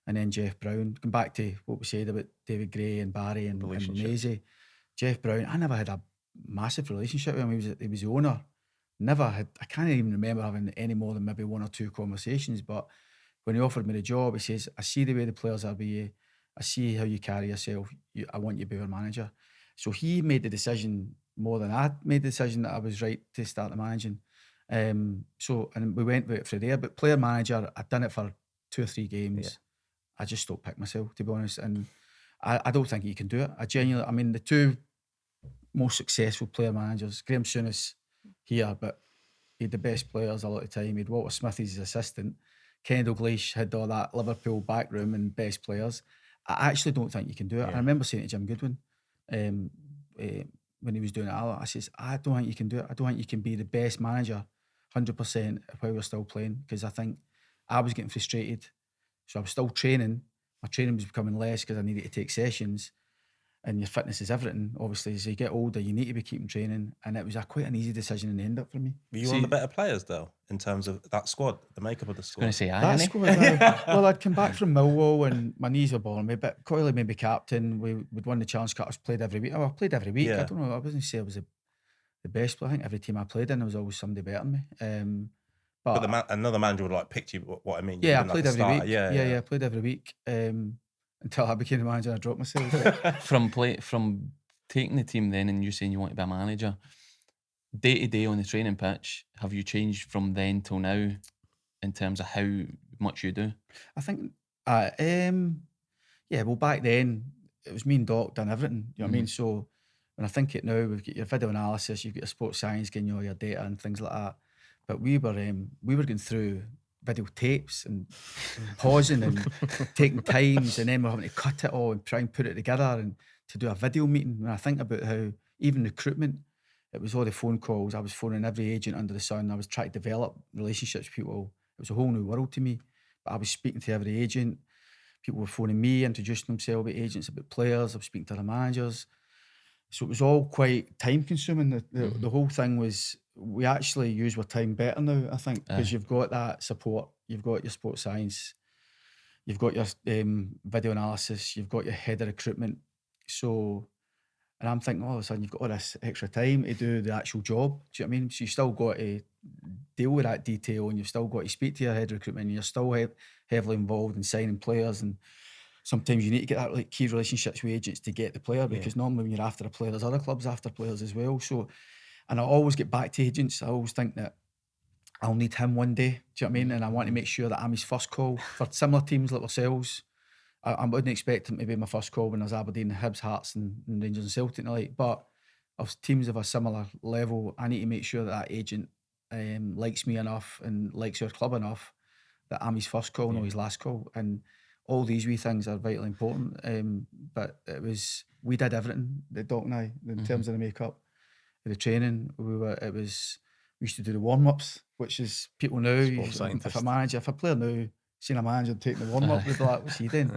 And then Jeff Brown, going back to what we said about David Gray and Barry and Maisie. Jeff Brown, I never had a massive relationship with him. He was the owner. I can't even remember having any more than maybe 1 or 2 conversations. But when he offered me the job, he says, I see the way the players are with you. I see how you carry yourself. I want you to be our manager. So he made the decision more than I made the decision that I was right to start the managing. And we went with it from there. But player manager, I'd done it for 2 or 3 games. Yeah. I just stopped picking myself, to be honest. And I don't think you can do it. The 2 most successful player managers, Graham Souness here, but he had the best players a lot of the time. He had Walter Smith as his assistant. Kenny Dalglish had all that Liverpool backroom and best players. I actually don't think you can do it. Yeah. I remember saying to Jim Goodwin when he was doing it, I says, I don't think you can do it. I don't think you can be the best manager 100% while we're still playing, because I think I was getting frustrated. So I was still training. My training was becoming less because I needed to take sessions, and your fitness is everything. Obviously, as you get older, you need to be keeping training, and it was quite an easy decision in the end up for me. Were you one of the better players though, in terms of that squad, the makeup of the squad? I was going to say, that squad. Well, I'd come back from Millwall and my knees were bothering me, but Coyley made me captain. We'd won the Challenge Cup. I played every week. I played every week. Yeah. I don't know. I wasn't say I was the best, but I think every team I played in, there was always somebody better than me. But another manager would like picked you. What I mean? Yeah, I played every week. Yeah, I played every week until I became the manager. And I dropped myself. From taking the team then, and you saying you want to be a manager, day to day on the training pitch, have you changed from then till now in terms of how much you do? I think, well, back then it was me and Doc done everything. You know what I mean? So when I think it now, we've got your video analysis, you've got your sports science, getting you all your data and things like that. But we were going through video tapes and pausing and taking times, and then we're having to cut it all and try and put it together and to do a video meeting. When I think about how even recruitment, it was all the phone calls. I was phoning every agent under the sun. I was trying to develop relationships with people. It was a whole new world to me. But I was speaking to every agent. People were phoning me, introducing themselves with agents, about players. I was speaking to the managers. So it was all quite time consuming. The whole thing was, we actually use our time better now, I think, because you've got that support. You've got your sports science. You've got your video analysis. You've got your head of recruitment. So, and I'm thinking, all of a sudden, you've got all this extra time to do the actual job. Do you know what I mean? So you've still got to deal with that detail, and you've still got to speak to your head of recruitment, and you're still heavily involved in signing players. And sometimes you need to get that like key relationships with agents to get the player, because normally when you're after a player, there's other clubs after players as well. So, and I always get back to agents. I always think that I'll need him one day. Do you know what I mean? And I want to make sure that I'm his first call for similar teams like ourselves. I wouldn't expect him to be my first call when there's Aberdeen, Hibs, Hearts and Rangers and Celtic and the like. But of teams of a similar level, I need to make sure that agent likes me enough and likes our club enough that I'm his first call, not his last call, and all these wee things are vitally important. But we did everything, the Doc and I, in terms of the makeup, the training. We used to do the warm-ups, which is people now, if a player now seen a manager taking the warm-up, they'd be like, what's he doing?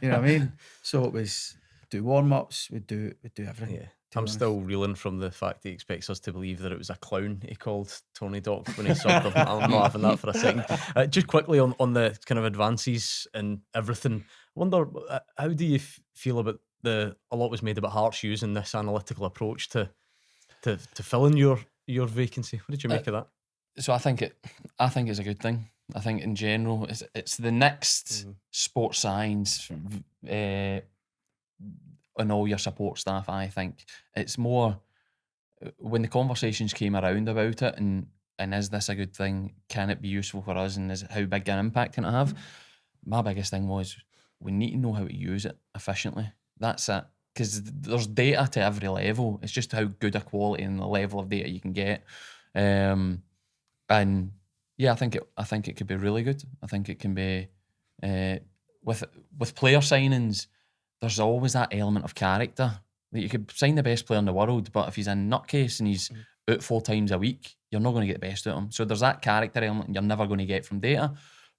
You know what I mean? So it was do warm-ups, we'd do everything. Yeah. I'm still reeling from the fact he expects us to believe that it was a clown he called Tony Doc when he subbed him. I'm not having that for a second. Just quickly on the kind of advances and everything, I wonder, how do you feel about a lot was made about Hearts using this analytical approach to fill in your vacancy? What did you make of that? So I think it's a good thing. I think in general it's the next sports science on all your support staff. I think it's more when the conversations came around about it and is this a good thing? Can it be useful for us? And how big an impact can it have? My biggest thing was we need to know how to use it efficiently. That's it. Because there's data to every level. It's just how good a quality and the level of data you can get. And yeah, I think it could be really good. I think it can be with player signings. There's always that element of character. Like you could sign the best player in the world, but if he's a nutcase and he's out 4 times a week, you're not going to get the best out of him. So there's that character element you're never going to get from data.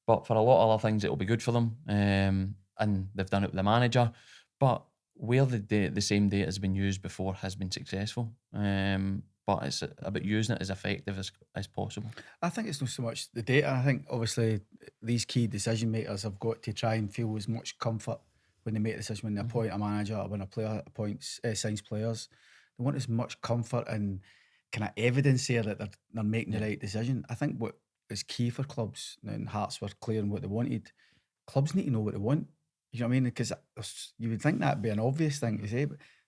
But for a lot of other things, it'll be good for them. And they've done it with the manager. But where the same data has been used before has been successful. But it's about using it as effective as possible. I think it's not so much the data. I think obviously these key decision makers have got to try and feel as much comfort when they make a decision, when they appoint a manager or when a player signs players. They want as much comfort and kind of evidence here that they're making the right decision. I think what is key for clubs, and Hearts were clear on what they wanted, clubs need to know what they want. You know what I mean? Because you would think that'd be an obvious thing to say,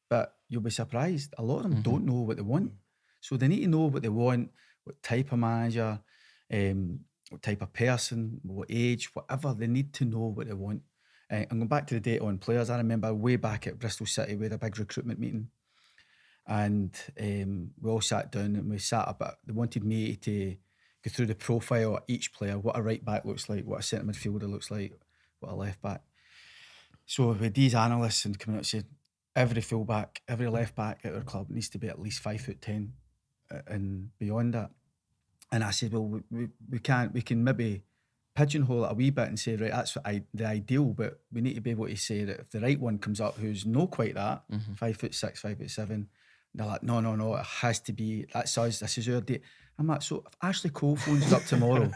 but you'll be surprised. A lot of them don't know what they want. So they need to know what they want, what type of manager, what type of person, what age, whatever. They need to know what they want. And going back to the data on players, I remember way back at Bristol City, we had a big recruitment meeting. And we all sat down and we sat about, they wanted me to go through the profile of each player, what a right back looks like, what a centre midfielder looks like, what a left back. So with these analysts and coming out and said, every full back, every left back at our club needs to be at least 5'10" and beyond that. And I said, well, we can maybe pigeonhole it a wee bit and say, right, that's the ideal, but we need to be able to say that if the right one comes up who's not quite that, 5'6", 5'7", they're like, no, it has to be, that's us, this is our date. I'm like, so if Ashley Cole phones up tomorrow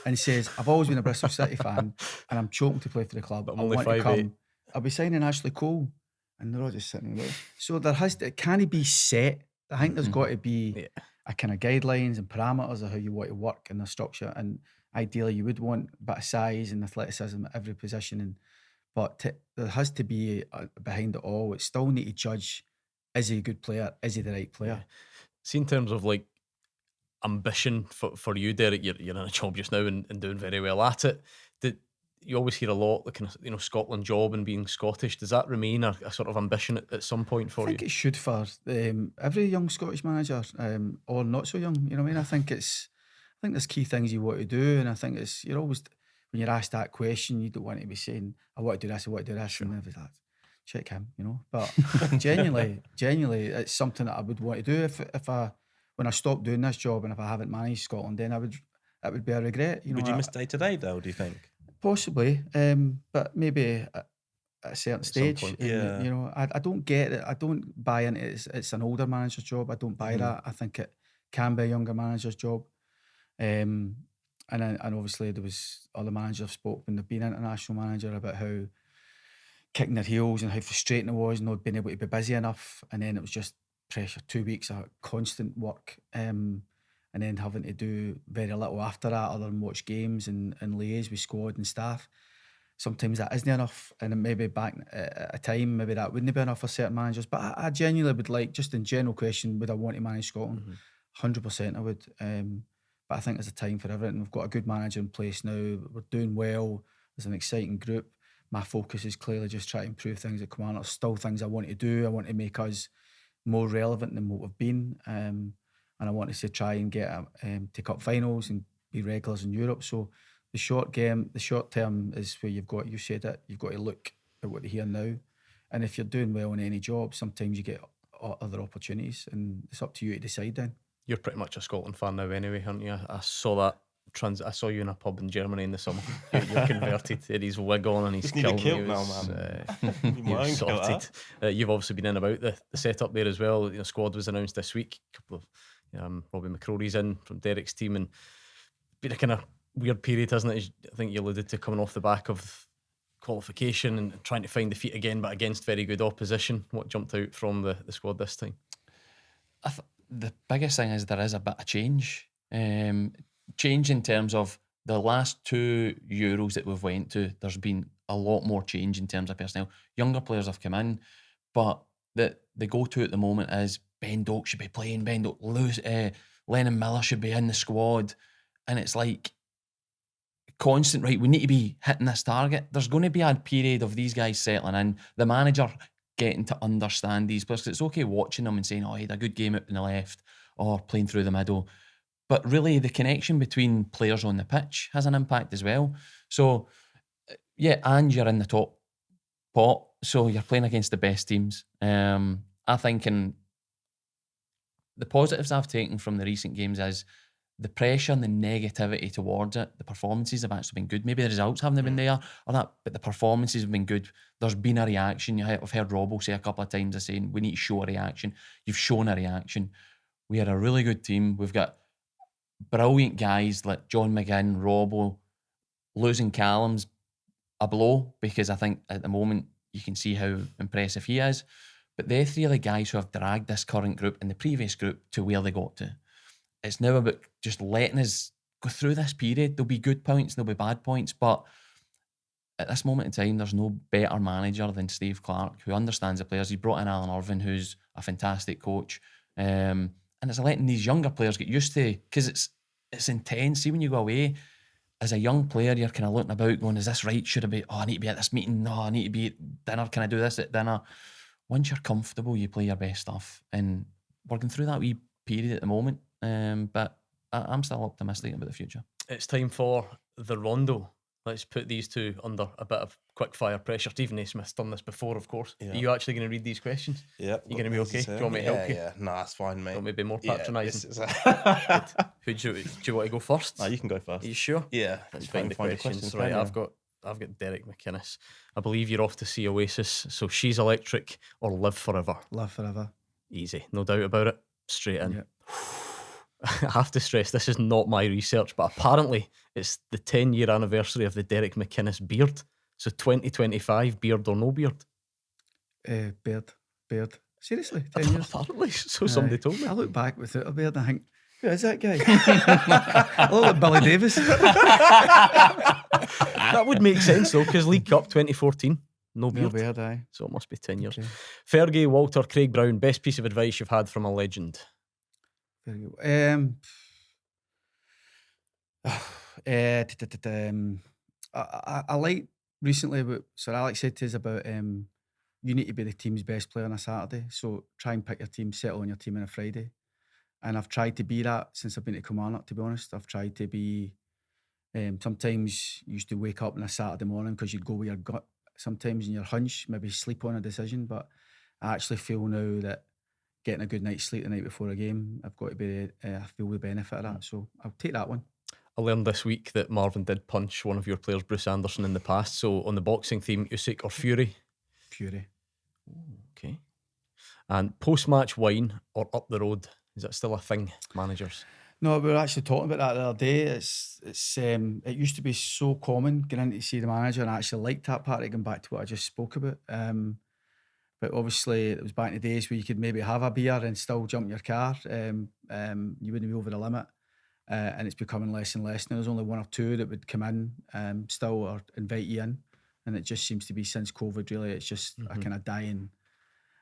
and says, I've always been a Bristol City fan and I'm choking to play for the club, but I want to come, I'll be signing Ashley Cole. And they're all just sitting there. So it can't be set. I think there's got to be a kind of guidelines and parameters of how you want to work in the structure. And ideally, you would want a bit of size and athleticism at every position. But there has to be behind it all. It still need to judge: is he a good player? Is he the right player? Yeah. See, in terms of like ambition for you, Derek, you're in a job just now and doing very well at it. You always hear a lot, the kind of Scotland job and being Scottish. Does that remain a sort of ambition at some point for you? I think it should for every young Scottish manager, or not so young. You know what I mean? I think there's key things you want to do, and I think you're always, when you're asked that question, you don't want to be saying, I want to do this, I want to do this, sure. And everything like that. Check him, you know. But genuinely, it's something that I would want to do when I stop doing this job, and if I haven't managed Scotland, then it would be a regret. You know, would you miss day to day though? Do you think? Possibly, but maybe at a certain stage. Yeah. You know, I don't get it. I don't buy into it. It's an older manager's job. I don't buy that. I think it can be a younger manager's job. And obviously there was other managers I've spoke when they've been international manager about how kicking their heels and how frustrating it was not being able to be busy enough. And then it was just pressure, 2 weeks of constant work. And then having to do very little after that other than watch games and liaise with squad and staff. Sometimes that isn't enough, and maybe back at a time, maybe that wouldn't be enough for certain managers. But I genuinely would like, just in general question, would I want to manage Scotland? 100% I would. But I think there's a time for everything. We've got a good manager in place now. We're doing well. There's an exciting group. My focus is clearly just trying to improve things at Kilmarnock. Still things I want to do. I want to make us more relevant than what we've been. And I want to try and get to cup finals and be regulars in Europe. So the short game, the short term is where you've got to look at what they hear now, and if you're doing well in any job, sometimes you get other opportunities, and it's up to you to decide then. You're pretty much a Scotland fan now anyway, aren't you? I saw that. I saw you in a pub in Germany in the summer. You're converted. His wig on and he's need a kilt now, man. You've sorted. You've obviously been in about the setup there as well. Squad was announced this week. A couple of Robbie McCrory's in from Derek's team, and been a kind of weird period, hasn't it? I think you alluded to coming off the back of qualification and trying to find the feet again, but against very good opposition. What jumped out from the squad this time? The biggest thing is there is a bit of change. Change in terms of the last 2 Euros that we've went to, there's been a lot more change in terms of personnel. Younger players have come in, but the go-to at the moment is Ben Doak should be playing, Lennon Miller should be in the squad, and it's like constant, right, we need to be hitting this target. There's going to be a period of these guys settling in, the manager getting to understand these players. It's okay watching them and saying, oh, he had a good game out in the left or playing through the middle. But really, the connection between players on the pitch has an impact as well. So, yeah, and you're in the top pot, so you're playing against the best teams. I think the positives I've taken from the recent games is the pressure and the negativity towards it. The performances have actually been good. Maybe the results haven't been there or that, but the performances have been good. There's been a reaction. I've heard Robbo say a couple of times saying we need to show a reaction. You've shown a reaction. We are a really good team. We've got brilliant guys like John McGinn, Robbo. Losing Callum's a blow because I think at the moment you can see how impressive he is. But they're 3 of the guys who have dragged this current group and the previous group to where they got to. It's now about just letting us go through this period. There'll be good points, there'll be bad points, but at this moment in time, there's no better manager than Steve Clarke, who understands the players. He brought in Alan Irvine, who's a fantastic coach. And it's letting these younger players get used to, because it's intense. See, when you go away, as a young player, you're kind of looking about going, is this right? Should I be, I need to be at this meeting. No, I need to be at dinner. Can I do this at dinner? Once you're comfortable, you play your best stuff. And we're going through that wee period at the moment. But I'm still optimistic about the future. It's time for the Rondo. Let's put these two under a bit of quick fire pressure. Steven Naismith's done this before, of course. Yeah. Are you actually going to read these questions? Yeah. You going to be okay? Do you want me to help you? Yeah, no, that's fine, mate. Do you want me to be more patronising? Who do you want to go first? No, you can go first. Are you sure? Yeah. Let's find the questions. Right, I've got Derek McInnes. I believe you're off to see Oasis. So She's Electric or Live Forever? Live Forever. Easy, no doubt about it. Straight in. Yep. I have to stress, this is not my research, but apparently it's the 10-year anniversary of the Derek McInnes beard. So 2025, beard or no beard? Beard. Seriously, 10 years? Apparently, so somebody told me. I look back without a beard and I think, who is that guy? I look like Billy Davis. That would make sense though, because League Cup 2014, no beard. No beard, aye. So it must be 10 years. Okay. Fergie, Walter, Craig Brown, best piece of advice you've had from a legend? Very good. I like recently what Sir Alex said to us about you need to be the team's best player on a Saturday, so try and pick your team, settle on your team on a Friday. And I've tried to be that since I've been to Kilmarnock, to be honest. I've tried to be, sometimes you used to wake up on a Saturday morning because you'd go with your gut sometimes in your hunch, maybe sleep on a decision, but I actually feel now that getting a good night's sleep the night before a game, I've got to be, I feel the benefit of that. So I'll take that one. I learned this week that Marvin did punch one of your players, Bruce Anderson, in the past. So on the boxing theme, Usyk or Fury? Fury. Ooh, okay. And post-match wine or up the road? Is that still a thing, managers? No, we were actually talking about that the other day. It used to be so common getting in to see the manager, and I actually liked that part, going back to what I just spoke about. But obviously, it was back in the days where you could maybe have a beer and still jump in your car. You wouldn't be over the limit. And it's becoming less and less. Now there's only one or two that would come in still or invite you in. And it just seems to be since COVID, really, it's just a kind of dying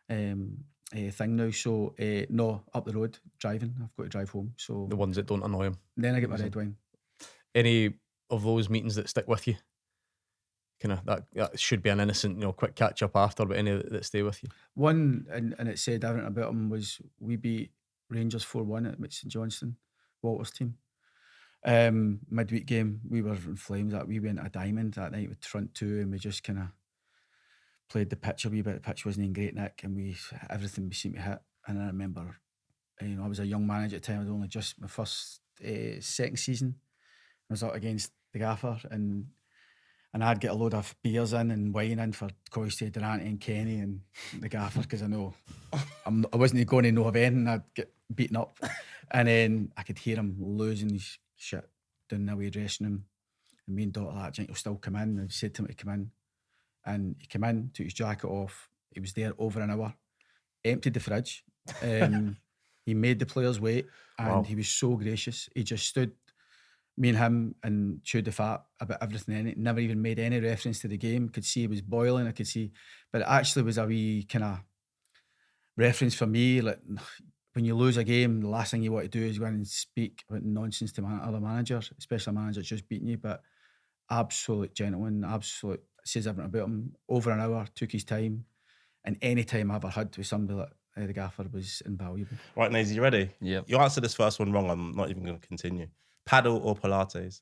thing now. So, no, up the road, driving. I've got to drive home. So the ones that don't annoy him. Then I get my red wine. Any of those meetings that stick with you? Kind of that should be an innocent, quick catch up after, but any that stay with you? One, and it said everything about him, was we beat Rangers 4-1 at St Johnstone, Walter's team. Midweek game, we were in flames. That we went a diamond that night with front two, and we just kind of played the pitch a wee bit. The pitch wasn't in great nick, and everything we seemed to hit. And I remember, I was a young manager at the time. I was only just my first second season. I was out against the gaffer, and I'd get a load of beers in and wine in for Coisty, Durante and Kenny and the gaffer, because I know I wasn't going to know of anything. I'd get beaten up, and then I could hear him losing his shit down the away dressing room, and me and Dot like, "Jinx will still come in." I said to him to come in, and he came in, took his jacket off. He was there over an hour, emptied the fridge. He made the players wait, and he was so gracious. He just stood, me and him, and chewed the fat about everything in it. Never even made any reference to the game. Could see he was boiling. I could see, but it actually was a wee kind of reference for me. Like, when you lose a game, the last thing you want to do is go in and speak about nonsense to other managers, especially a manager that's just beaten you. But absolute gentleman, absolute, says everything about him. Over an hour, took his time, and any time I ever had with somebody like the gaffer was invaluable. Right, Naisy, you ready? Yeah. You answered this first one wrong. I'm not even going to continue. Paddle or Pilates?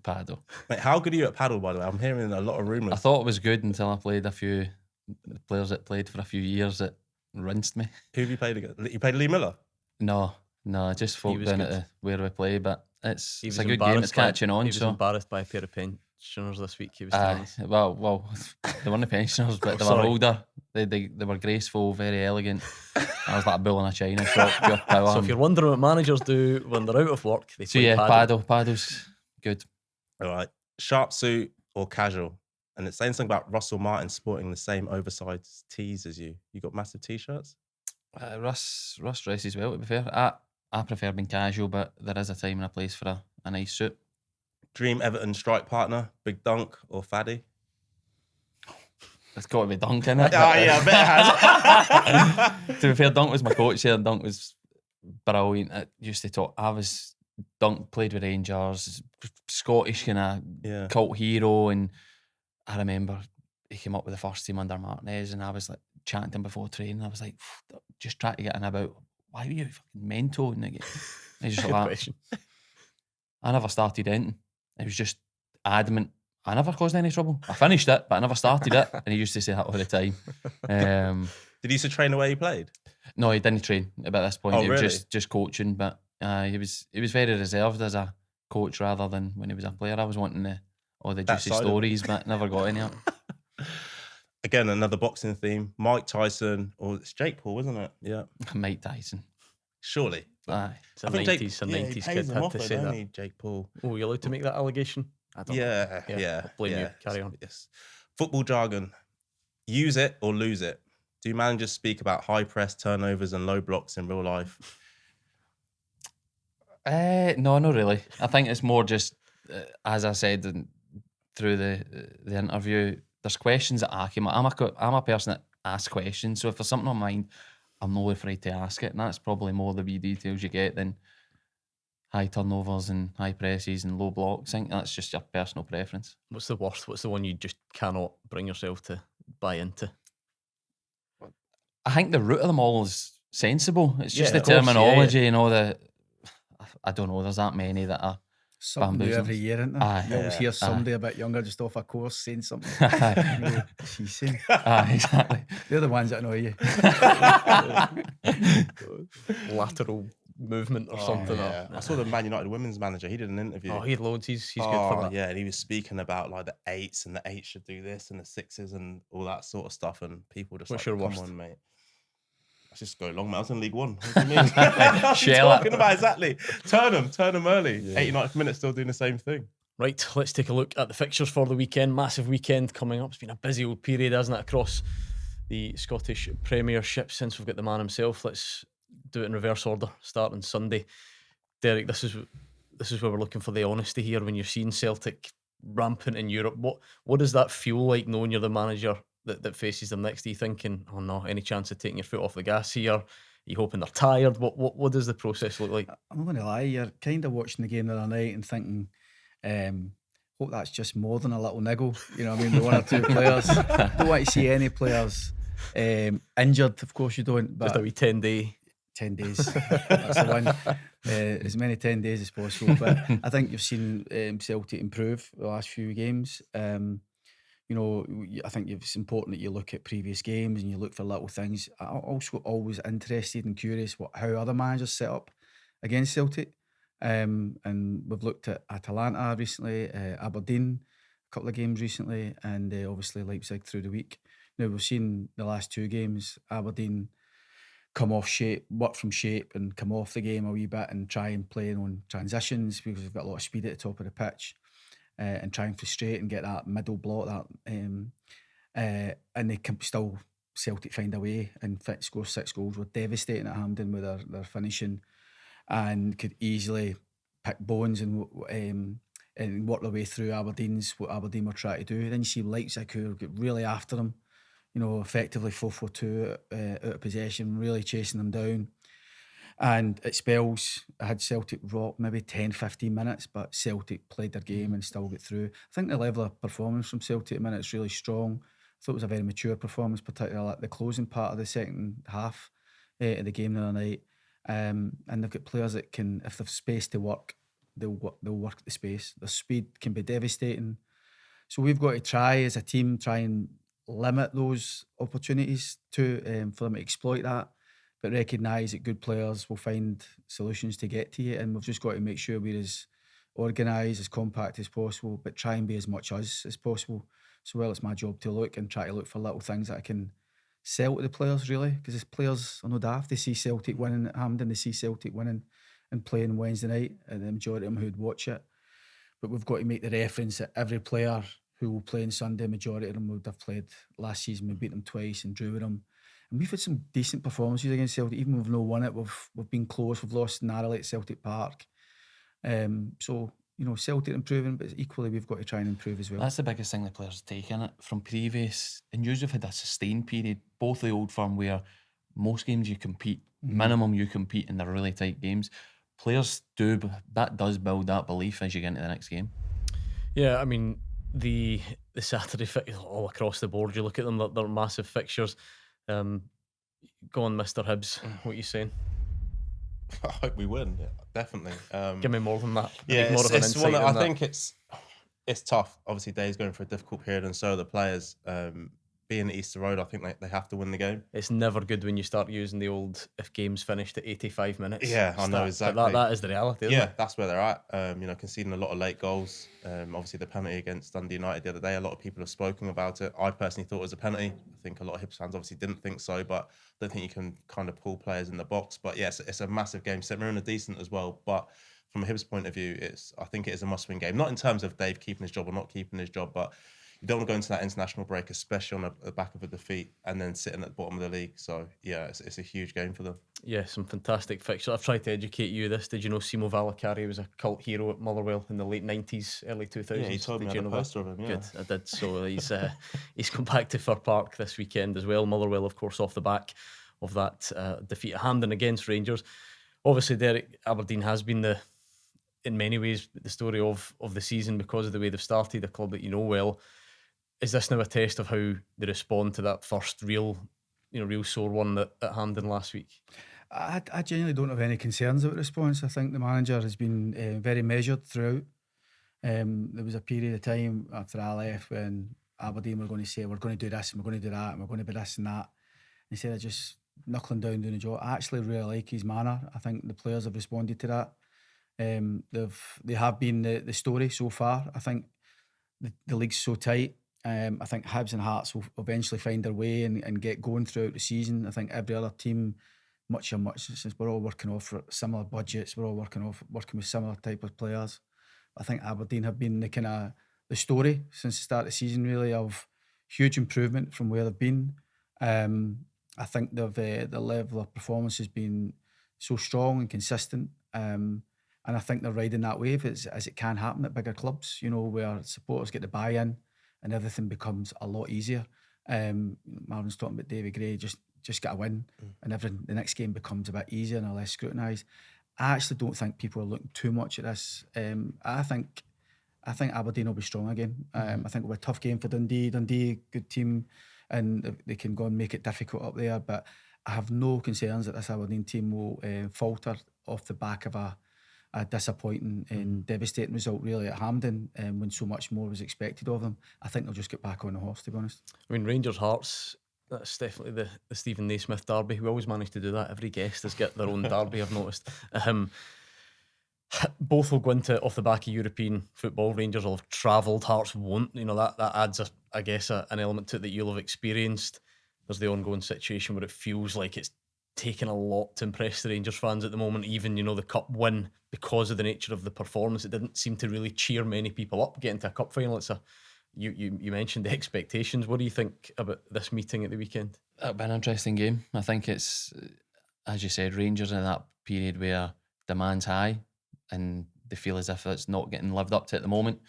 Paddle. Mate, how good are you at paddle, by the way? I'm hearing a lot of rumours. I thought it was good until I played a few players that played for a few years that rinsed me. Who have you played against? You played Lee Miller? No, just folk down at where we play, but it's a good game. It's catching on. He was embarrassed by a pair of pensioners this week. He was telling us. Well, they weren't pensioners, but they were older. They were graceful, very elegant. I was like a bull in a china shop, pure power. So if you're wondering what managers do when they're out of work, they play paddle. Paddle's good. All right, sharp suit or casual? And it's saying something about Russell Martin sporting the same oversized tees as you. You got massive t-shirts? Russ dresses well, to be fair. I prefer being casual, but there is a time and a place for a nice suit. Dream Everton strike partner, Big Dunk or Faddy? It's got to be Dunk, innit? Yeah, I bet it has. To be fair, Dunk was my coach here, and Dunk was brilliant. I used to talk. Dunk played with Rangers, Scottish kind of cult hero, and I remember he came up with the first team under Martinez, and I was like chatting to him before training. I was like, just trying to get in about, why were you fucking mental? And he's just like, I never started anything. He was just adamant. I never caused any trouble. I finished it, but I never started it. And he used to say that all the time. Did he used to train the way he played? No, he didn't train about this point. Oh, he was really? just coaching, but he was very reserved as a coach rather than when he was a player. I was wanting all the juicy stories, but never got any of it. Again, another boxing theme. Mike Tyson, or it's Jake Paul, isn't it? Yeah. Mike Tyson. Surely. Aye. It's a 90s kid had to say that. Jake Paul. Oh, you allowed to make that allegation? I don't know. Yeah. I'll blame you. Carry on. Yes. Football jargon. Use it or lose it. Do managers speak about high press, turnovers and low blocks in real life? No, not really. I think it's more just, as I said through the interview, there's questions that I came up. I'm a person that asks questions, so if there's something on mind, I'm not afraid to ask it, and that's probably more the wee details you get than high turnovers and high presses and low blocks. I think that's just your personal preference. What's the worst? What's the one you just cannot bring yourself to buy into? I think the root of them all is sensible. It's just the of course, terminology and all the... I don't know, there's that many that are something new every year, isn't there? You always hear somebody a bit younger just off a course saying something. She's saying. Exactly. They're the ones that annoy you. Lateral movement or something. Yeah. I saw the Man United women's manager. He did an interview. Oh, he had loads. He's good for that. Yeah, and he was speaking about like the 8s and the 8s should do this and the 6s and all that sort of stuff. And people just What's like, your come worst? on, mate. Let's just go long. I was in League One. What do you mean? What are you talking about exactly? Turn them early. 89th minute, still doing the same thing. Right, let's take a look at the fixtures for the weekend. Massive weekend coming up. It's been a busy old period, hasn't it, across the Scottish Premiership since we've got the man himself. Let's do it in reverse order, starting Sunday. Derek, this is where we're looking for the honesty here. When you're seeing Celtic rampant in Europe, what does that feel like knowing you're the manager that faces them next? Are you thinking, oh no, any chance of taking your foot off the gas here? Are you hoping they're tired? What does the process look like? I'm not going to lie, you're kind of watching the game the other night and thinking, hope that's just more than a little niggle. You know what I mean? The one or two players. Don't want to see any players injured, of course you don't. But just a wee 10-day 10 days. That's the one. As many 10 days as possible. But I think you've seen Celtic improve the last few games. You know, I think it's important that you look at previous games and you look for little things. I'm also always interested and curious how other managers set up against Celtic. And we've looked at Atalanta recently, Aberdeen, a couple of games recently, and obviously Leipzig through the week. Now, we've seen the last two games, Aberdeen come off shape, work from shape and come off the game a wee bit and try and play on transitions because we've got a lot of speed at the top of the pitch. And try and frustrate and get that middle block, and they can still, Celtic find a way and score 6 goals. Were devastating at Hampden with their finishing, and could easily pick bones and work their way through what Aberdeen were trying to do. Then you see Leipzig, who get really after them, you know, effectively 4-4-2 out of possession, really chasing them down. And at spells, I had Celtic rock maybe 10-15 minutes, but Celtic played their game and still get through. I think the level of performance from Celtic at the minute is really strong. I thought it was a very mature performance, particularly at the closing part of the second half of the game the other night. And they've got players that can, if they've space to work, they'll work the space. Their speed can be devastating. So we've got to try as a team, try and limit those opportunities for them to exploit that. But recognise that good players will find solutions to get to you, and we've just got to make sure we're as organised, as compact as possible, but try and be as much us as possible. So, it's my job to look and try to look for little things that I can sell to the players, really, because the players are no daft. They see Celtic winning at Hampden, they see Celtic winning and playing Wednesday night, and the majority of them who'd watch it. But we've got to make the reference that every player who will play on Sunday, majority of them would have played last season. We beat them twice and drew with them. And we've had some decent performances against Celtic. Even if we've not won it, we've been close. We've lost narrowly at Celtic Park. So, you know, Celtic improving, but equally we've got to try and improve as well. That's the biggest thing the players take in it from previous. And usually have had a sustained period, both the old firm where most games you compete, minimum you compete in the really tight games. Players that does build that belief as you get into the next game. Yeah, I mean, the Saturday fixtures all across the board, you look at them, they're massive fixtures. Go on, Mr. Hibs. What are you saying? I hope we win. Yeah, definitely. Give me more than that. Yeah, more it's one that I think it's tough. Obviously, Dave's going for a difficult period, and so are the players. Being at Easter Road, I think they have to win the game. It's never good when you start using the old "if games finished at 85 minutes." Yeah, I know exactly. But that is the reality. Isn't it? That's where they're at. You know, conceding a lot of late goals. Obviously, the penalty against Dundee United the other day. A lot of people have spoken about it. I personally thought it was a penalty. I think a lot of Hibs fans obviously didn't think so, but I don't think you can kind of pull players in the box. But yes, it's a massive game. St Mirren are decent as well, but from a Hibs point of view, I think it is a must-win game. Not in terms of Dave keeping his job or not keeping his job, but you don't want to go into that international break, especially on the back of a defeat, and then sitting at the bottom of the league. So, yeah, it's a huge game for them. Yeah, some fantastic fixtures. I've tried to educate you this. Did you know Simo Valakari was a cult hero at Motherwell in the late 90s, early 2000s? Yeah, he told me I had a poster of him, yeah. Good, I did. So he's come back to Fir Park this weekend as well. Motherwell, of course, off the back of that defeat at Hampden against Rangers. Obviously, Derek, Aberdeen has been in many ways, the story of the season because of the way they've started, a club that you know well. Is this now a test of how they respond to that first real sore one at Hampden last week? I genuinely don't have any concerns about response. I think the manager has been very measured throughout. There was a period of time after I left when Aberdeen were going to say, we're going to do this and we're going to do that and we're going to be this and that. Instead of just knuckling down doing the job, I actually really like his manner. I think the players have responded to that. They have been the story so far. I think the league's so tight. I think Hibs and Hearts will eventually find their way and get going throughout the season. I think every other team, much since we're all working off similar budgets, we're all working with similar type of players. I think Aberdeen have been the story since the start of the season, really, of huge improvement from where they've been. I think the level of performance has been so strong and consistent. And I think they're riding that wave as it can happen at bigger clubs, you know, where supporters get the buy-in and everything becomes a lot easier. Marvin's talking about David Gray, just get a win, and the next game becomes a bit easier and less scrutinised. I actually don't think people are looking too much at this. I think Aberdeen will be strong again. I think it'll be a tough game for Dundee. Dundee, good team, and they can go and make it difficult up there. But I have no concerns that this Aberdeen team will falter off the back of a disappointing and devastating result really at Hampden, when so much more was expected of them. I think they'll just get back on the horse, to be honest. I mean, Rangers Hearts, that's definitely the Steven Naismith derby. We always manage to do that. Every guest has got their own derby, I've noticed. Both will go into off the back of European football. Rangers will have travelled, Hearts won't. You know, that adds, I guess, an element to it that you'll have experienced. There's the ongoing situation where it feels like it's taken a lot to impress the Rangers fans at the moment. Even, you know, the cup win, because of the nature of the performance, it didn't seem to really cheer many people up getting to a cup final. It's you mentioned the expectations. What do you think about this meeting at the weekend? It'll be an interesting game. I think it's, as you said, Rangers in that period where demand's high and they feel as if it's not getting lived up to at the moment.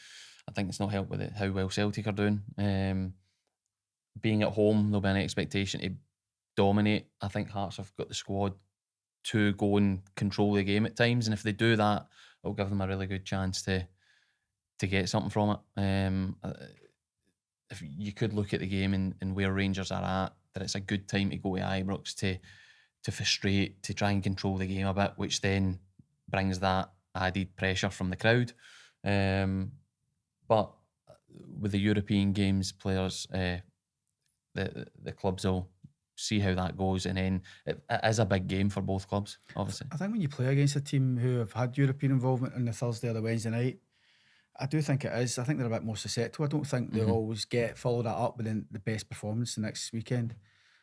I think it's not helped with how well Celtic are doing. Being at home, there'll be an expectation to dominate. I think Hearts have got the squad to go and control the game at times, and if they do that, it'll give them a really good chance to get something from it. If you could look at the game and where Rangers are at, that it's a good time to go to Ibrox to frustrate, to try and control the game a bit, which then brings that added pressure from the crowd. But with the European games, players, the clubs will see how that goes, and then it is a big game for both clubs, obviously. I think when you play against a team who have had European involvement on the Thursday or the Wednesday night, I do think it is. I think they're a bit more susceptible. I don't think they always follow that up with the best performance the next weekend.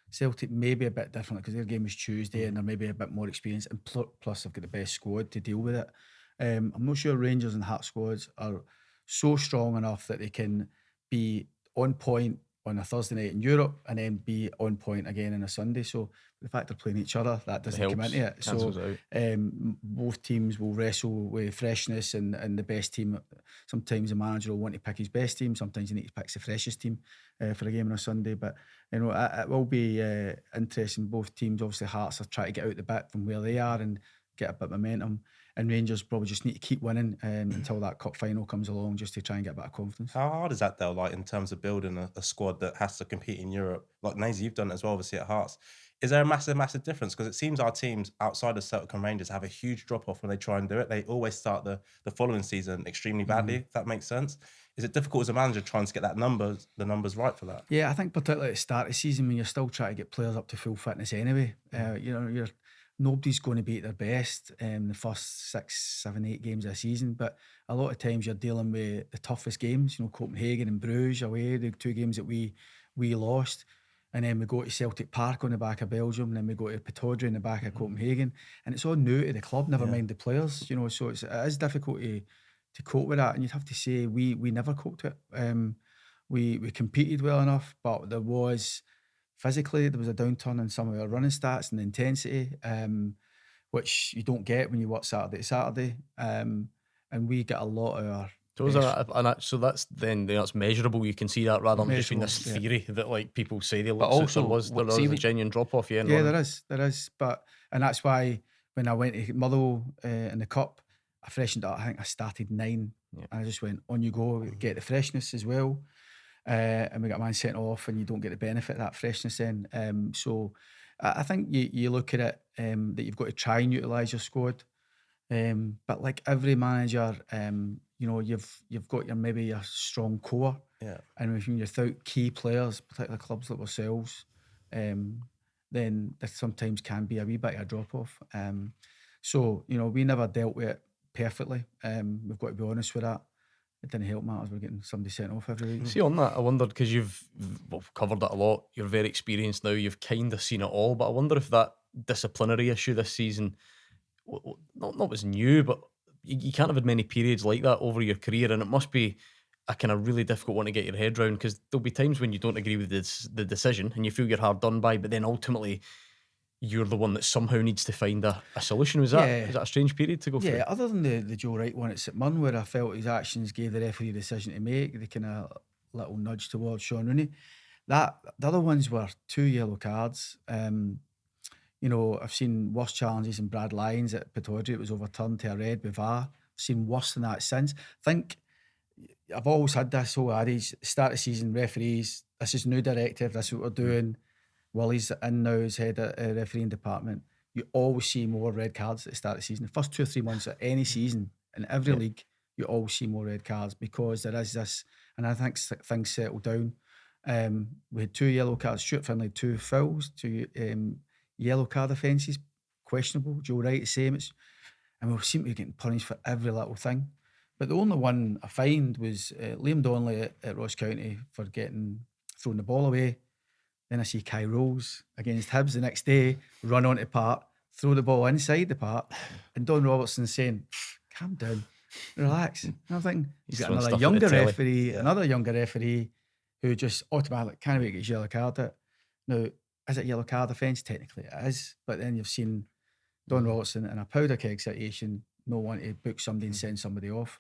Celtic may be a bit different because their game is Tuesday and they're maybe a bit more experienced, and plus they've got the best squad to deal with it. I'm not sure Rangers and Hearts squads are so strong enough that they can be on point on a Thursday night in Europe and then be on point again on a Sunday. So the fact they're playing each other, that doesn't come into it. So both teams will wrestle with freshness, and the best team, sometimes the manager will want to pick his best team, sometimes you need to pick the freshest team for a game on a Sunday. But you know, it will be interesting. Both teams, obviously Hearts are trying to get out the bit from where they are and get a bit of momentum, and Rangers probably just need to keep winning until that cup final comes along, just to try and get a bit of confidence. How hard is that though, like in terms of building a squad that has to compete in Europe? Like Naisy, you've done it as well, obviously at Hearts. Is there a massive difference? Because it seems our teams outside of Celtic and Rangers have a huge drop-off when they try and do it. They always start the following season extremely badly, if that makes sense. Is it difficult as a manager trying to get the numbers right for that? Yeah, I think particularly at the start of the season when you're still trying to get players up to full fitness anyway. You know, nobody's going to be at their best the first 6, 7, 8 games of the season, but a lot of times you're dealing with the toughest games, you know, Copenhagen and Bruges away, the 2 games that we lost, and then we go to Celtic Park on the back of Belgium, and then we go to Pittodrie in the back of Copenhagen, and it's all new to the club, never mind the players, you know, so it is difficult to cope with that, and you'd have to say we never coped with it. We competed well enough, but there was physically, there was a downturn in some of our running stats and the intensity, which you don't get when you work Saturday to Saturday. And we get a lot of our... So that's measurable. You can see that rather than just being this theory that like people say they look. But also, there was a genuine drop off. Yeah, there is. And that's why when I went to Motherwell in the cup, I freshened up. I think I started 9, and I just went on you go, get the freshness as well. And we got a man sent off, and you don't get the benefit of that freshness then. So I think you look at it that you've got to try and utilise your squad. But like every manager, you know, you've got your strong core. Yeah. And when you're without key players, particularly clubs like ourselves, then there sometimes can be a wee bit of a drop off. So, you know, we never dealt with it perfectly. We've got to be honest with that. It didn't help matters. We're getting somebody sent off every week. See, on that, I wondered, because you've covered it a lot, you're very experienced now, you've kind of seen it all, but I wonder if that disciplinary issue this season, not was new, but you can't have had many periods like that over your career, and it must be a kind of really difficult one to get your head around, because there'll be times when you don't agree with the decision and you feel you're hard done by, but then ultimately you're the one that somehow needs to find a solution. Is that a strange period to go through? Yeah, other than the Joe Wright one at St Mirren, where I felt his actions gave the referee a decision to make, the kind of little nudge towards Sean Rooney. The other ones were 2 yellow cards. You know, I've seen worse challenges in Brad Lyons at Pittodrie. It was overturned to a red with VAR. I've seen worse than that since. I think I've always had this whole adage, start of season, referees, this is new directive, this is what we're doing. Willie's in now as head of refereeing department. You always see more red cards at the start of the season. The first 2 or 3 months of any season in every league, you always see more red cards because there is this, and I think things settle down. We had 2 yellow cards. Stuart Finlay had 2 fouls, 2 yellow card offences, questionable. Joe Wright the same. And we seem to be getting punished for every little thing. But the only one I find was Liam Donnelly at Ross County for throwing the ball away. Then I see Kai Rose against Hibs the next day, run onto the park, throw the ball inside the park, and Don Robertson saying, calm down, relax. And I'm thinking, he's got another younger referee who just automatically can't wait to get his yellow card out. Now, is it a yellow card offence? Technically it is, but then you've seen Don Robertson in a powder keg situation not want to book somebody and send somebody off.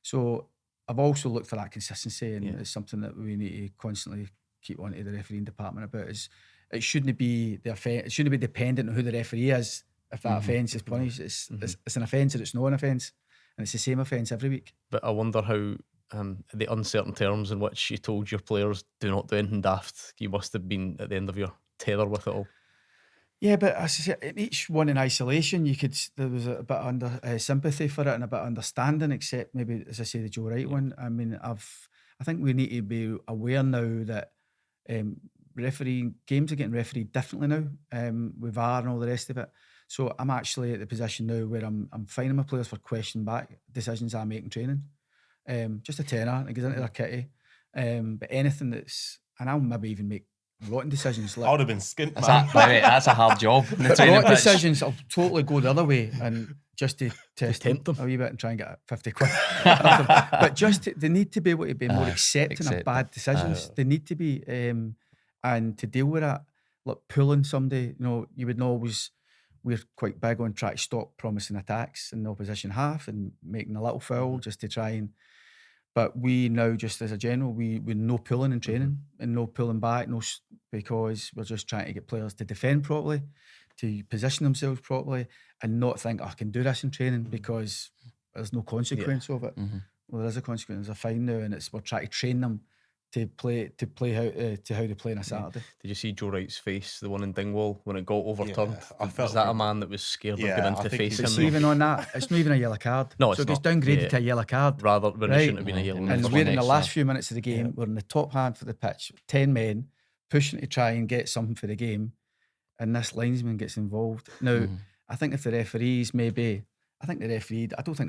So I've also looked for that consistency, and it's something that we need to constantly keep on to the refereeing department about. Is it shouldn't be the offence. It shouldn't be dependent on who the referee is. If that offence is punished, it's an offence or it's not an offence, and it's the same offence every week. But I wonder how the uncertain terms in which you told your players do not do anything daft. You must have been at the end of your tether with it all. Yeah, but as I say, each one in isolation, there was a bit of sympathy for it and a bit of understanding, except maybe, as I say, the Joe Wright one. I mean, I think we need to be aware now that refereeing games are getting refereed differently now, with VAR and all the rest of it. So I'm actually at the position now where I'm fining my players for questioning back decisions I make in training. Just a tenner, it goes into their kitty. But anything and I'll maybe even make rotten decisions. I would have been skint, man. That's a hard job. Rotten decisions, I'll totally go the other way and just to tempt them a wee bit and try and get 50 quid. But they need to be able to be more accepting of bad decisions. They need to be, and to deal with that, like pulling somebody, you would know always, we're quite big on trying to stop promising attacks in the opposition half and making a little foul just to try and. But we now, just as a general, we no pulling in training and no pulling back, because we're just trying to get players to defend properly, to position themselves properly, and not think, I can do this in training because there's no consequence of it. Well, there is a consequence. There's a fine now, and we're trying to train them to play how they play on a Saturday. Did you see Joe Wright's face, the one in Dingwall, when it got overturned? I felt was that a man that was scared of going to face him? It's even on that. It's not even a yellow card. No, it's so it gets downgraded to a yellow card. Rather, when it shouldn't have been a yellow. And we're in the last few minutes of the game. We're in the top hand for the pitch. 10 men pushing to try and get something for the game, and this linesman gets involved. Now, I think if the referees I don't think the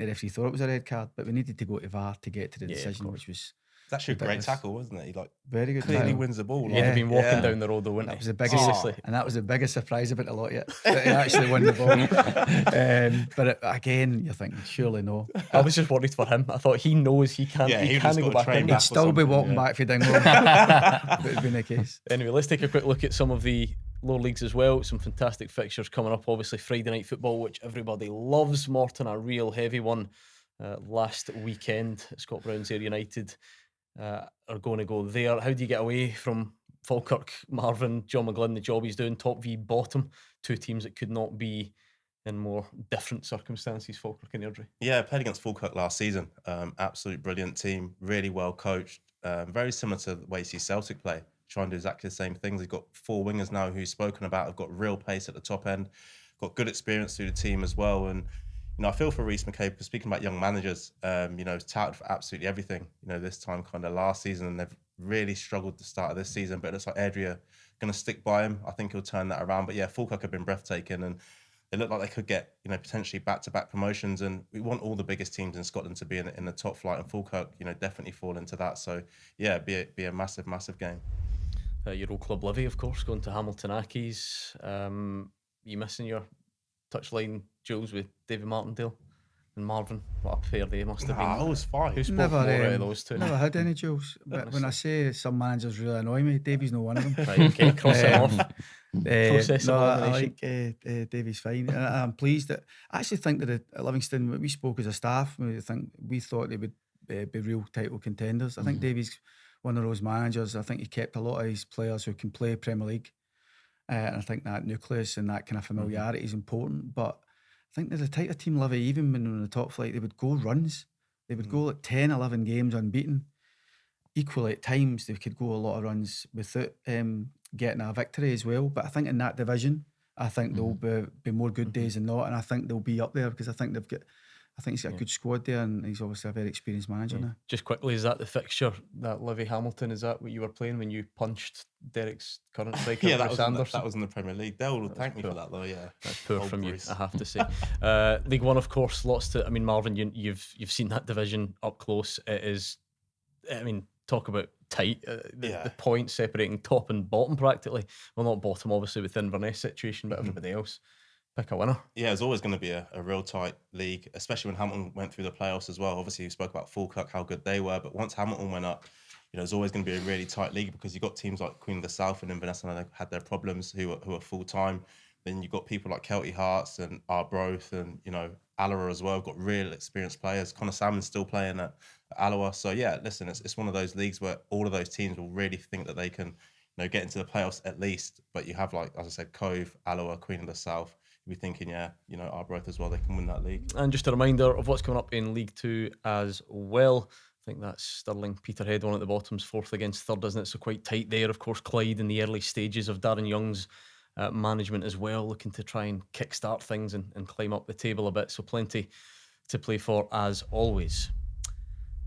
referee thought it was a red card, but we needed to go to VAR to get to the decision, which was. It's actually a great tackle, wasn't it? He very good. Clearly wins the ball. He'd have been walking down the road, though, wouldn't he? That was the biggest, and that was the biggest surprise about the lot yet. That he actually won the ball. But again, you're thinking, surely no. I was just worried for him. I thought he knows he can't. He can't go back in. He'd still be walking back for Dingwall. That would have been the case. Anyway, let's take a quick look at some of the lower leagues as well. Some fantastic fixtures coming up. Obviously, Friday night football, which everybody loves. Morton, a real heavy one last weekend. Scott Brown's Ayr United are going to go there. How do you get away from Falkirk, Marvin, John McGlynn, the job he's doing, top v bottom, 2 teams that could not be in more different circumstances, Falkirk and Airdrie? Yeah, played against Falkirk last season. Absolute brilliant team, really well coached. Very similar to the way you see Celtic play, trying to do exactly the same things. They've got 4 wingers now who's spoken about, have got real pace at the top end, got good experience through the team as well. And I feel for Rhys McCabe, because speaking about young managers, he's touted for absolutely everything, this time kind of last season, and they've really struggled to start of this season, but it looks like Airdrie are going to stick by him. I think he'll turn that around. But yeah, Falkirk have been breathtaking, and they look like they could get, potentially back-to-back promotions, and we want all the biggest teams in Scotland to be in the top flight, and Falkirk, definitely fall into that. So yeah, be a massive, massive game. Your old club Livy, of course, going to Hamilton Accies. You missing your touchline duels with David Martindale and Marvin? What a pair they must have been. I was fine. Who spoke more out of those two? Never had any duels. But when I say some managers really annoy me, Davey's not one of them. Right, okay, cross it off. Process of I elimination. like Davey's fine. And I'm pleased that I actually think that at Livingston, when we spoke as a staff, we thought they would be real title contenders. I think Davey's one of those managers. I think he kept a lot of his players who can play Premier League. And I think that nucleus and that kind of familiarity is important. But I think there's a type of team, Livy, even when they're in the top flight, they would go runs. They would go like 10, 11 games unbeaten. Equally, at times, they could go a lot of runs without getting a victory as well. But I think in that division, I think there'll be more good days than not, and I think they'll be up there because I think he's got a good squad there, and he's obviously a very experienced manager now. Just quickly, is that the fixture, that Livy Hamilton, is that what you were playing when you punched Derek's current striker? Yeah, that was in the Premier League. Dale will thank me for that though. Yeah, that's poor from Bruce. You, I have to say. League One, of course, lots to. I mean, Marvin, you've seen that division up close. It is. I mean, talk about tight. The points separating top and bottom practically. Well, not bottom, obviously, with the Inverness situation, but everybody else. Pick a winner. Yeah, it's always going to be a real tight league, especially when Hamilton went through the playoffs as well. Obviously, you spoke about Falkirk, how good they were, but once Hamilton went up, it's always going to be a really tight league because you've got teams like Queen of the South and Inverness, and they had their problems, who are full time. Then you've got people like Kelty Hearts and Arbroath and Alloa as well. Got real experienced players. Connor Salmon's still playing at Alloa. So yeah, listen, it's one of those leagues where all of those teams will really think that they can get into the playoffs at least. But you have, like as I said, Cove, Alloa, Queen of the South. You'll be thinking, Arbroath as well, they can win that league. And just a reminder of what's coming up in League Two as well. I think that's Stirling, Peterhead, one at the bottom's fourth against third, isn't it? So quite tight there. Of course, Clyde in the early stages of Darren Young's management as well, looking to try and kickstart things and climb up the table a bit. So plenty to play for as always.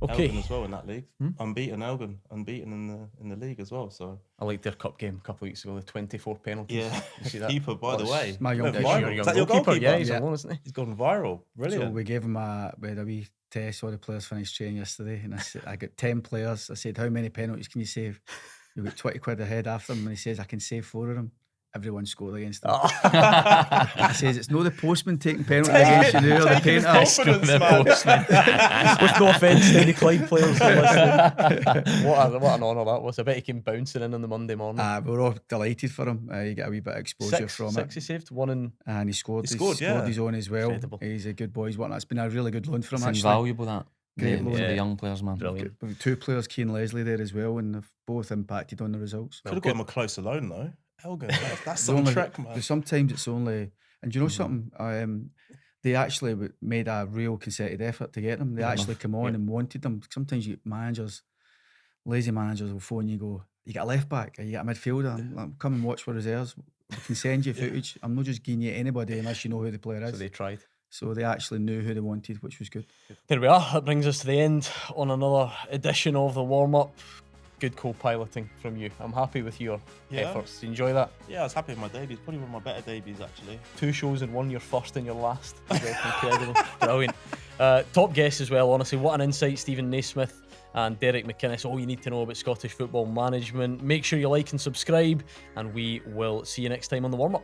Okay. Elgin as well in that league. Unbeaten Elgin, unbeaten in the league as well. So I liked their cup game a couple of weeks ago, the 24 penalties. Yeah, you see that? Keeper, by the way. My young Is that your goalkeeper? Yeah, he's alone, isn't he? He's gone viral. Brilliant. So we gave him we had a wee test. All the players finished training yesterday, and I got 10 players. I said, "How many penalties can you save?" We got 20 quid ahead after him, and he says, "I can save 4 of them." Everyone scored against him. He says it's no the postman taking penalties against you now, the painter. With no offence to any Clyde players listening. What an honour that was. I bet he came bouncing in on the Monday morning. We were all delighted for him. He got a wee bit of exposure from six he saved, one in... And he scored his own as well. Incredible. He's a good boy. It's been a really good loan for him. It's invaluable, that. Great loan for the young players, man. Brilliant. We've 2 players, Keane Leslie, there as well, and they've both impacted on the results. Could have got him a closer loan though. Elgin, that's some trick, man. Sometimes it's only, and you know something, they actually made a real concerted effort to get them. They actually come on and wanted them. Sometimes lazy managers will phone you and go, "You got a left back, or you got a midfielder, come and watch for reserves. We can send you footage. I'm not just giving you anybody unless you know who the player is." So they tried. So they actually knew who they wanted, which was good. There we are. That brings us to the end on another edition of the warm-up. Good co-piloting from you. I'm happy with your efforts. Did you enjoy that? Yeah, I was happy with my debuts. Probably one of my better debuts, actually. 2 shows in one, your first and your last. Incredible. Brilliant. Top guests as well, honestly. What an insight, Steven Naismith and Derek McInnes. All you need to know about Scottish football management. Make sure you like and subscribe, and we will see you next time on the warm-up.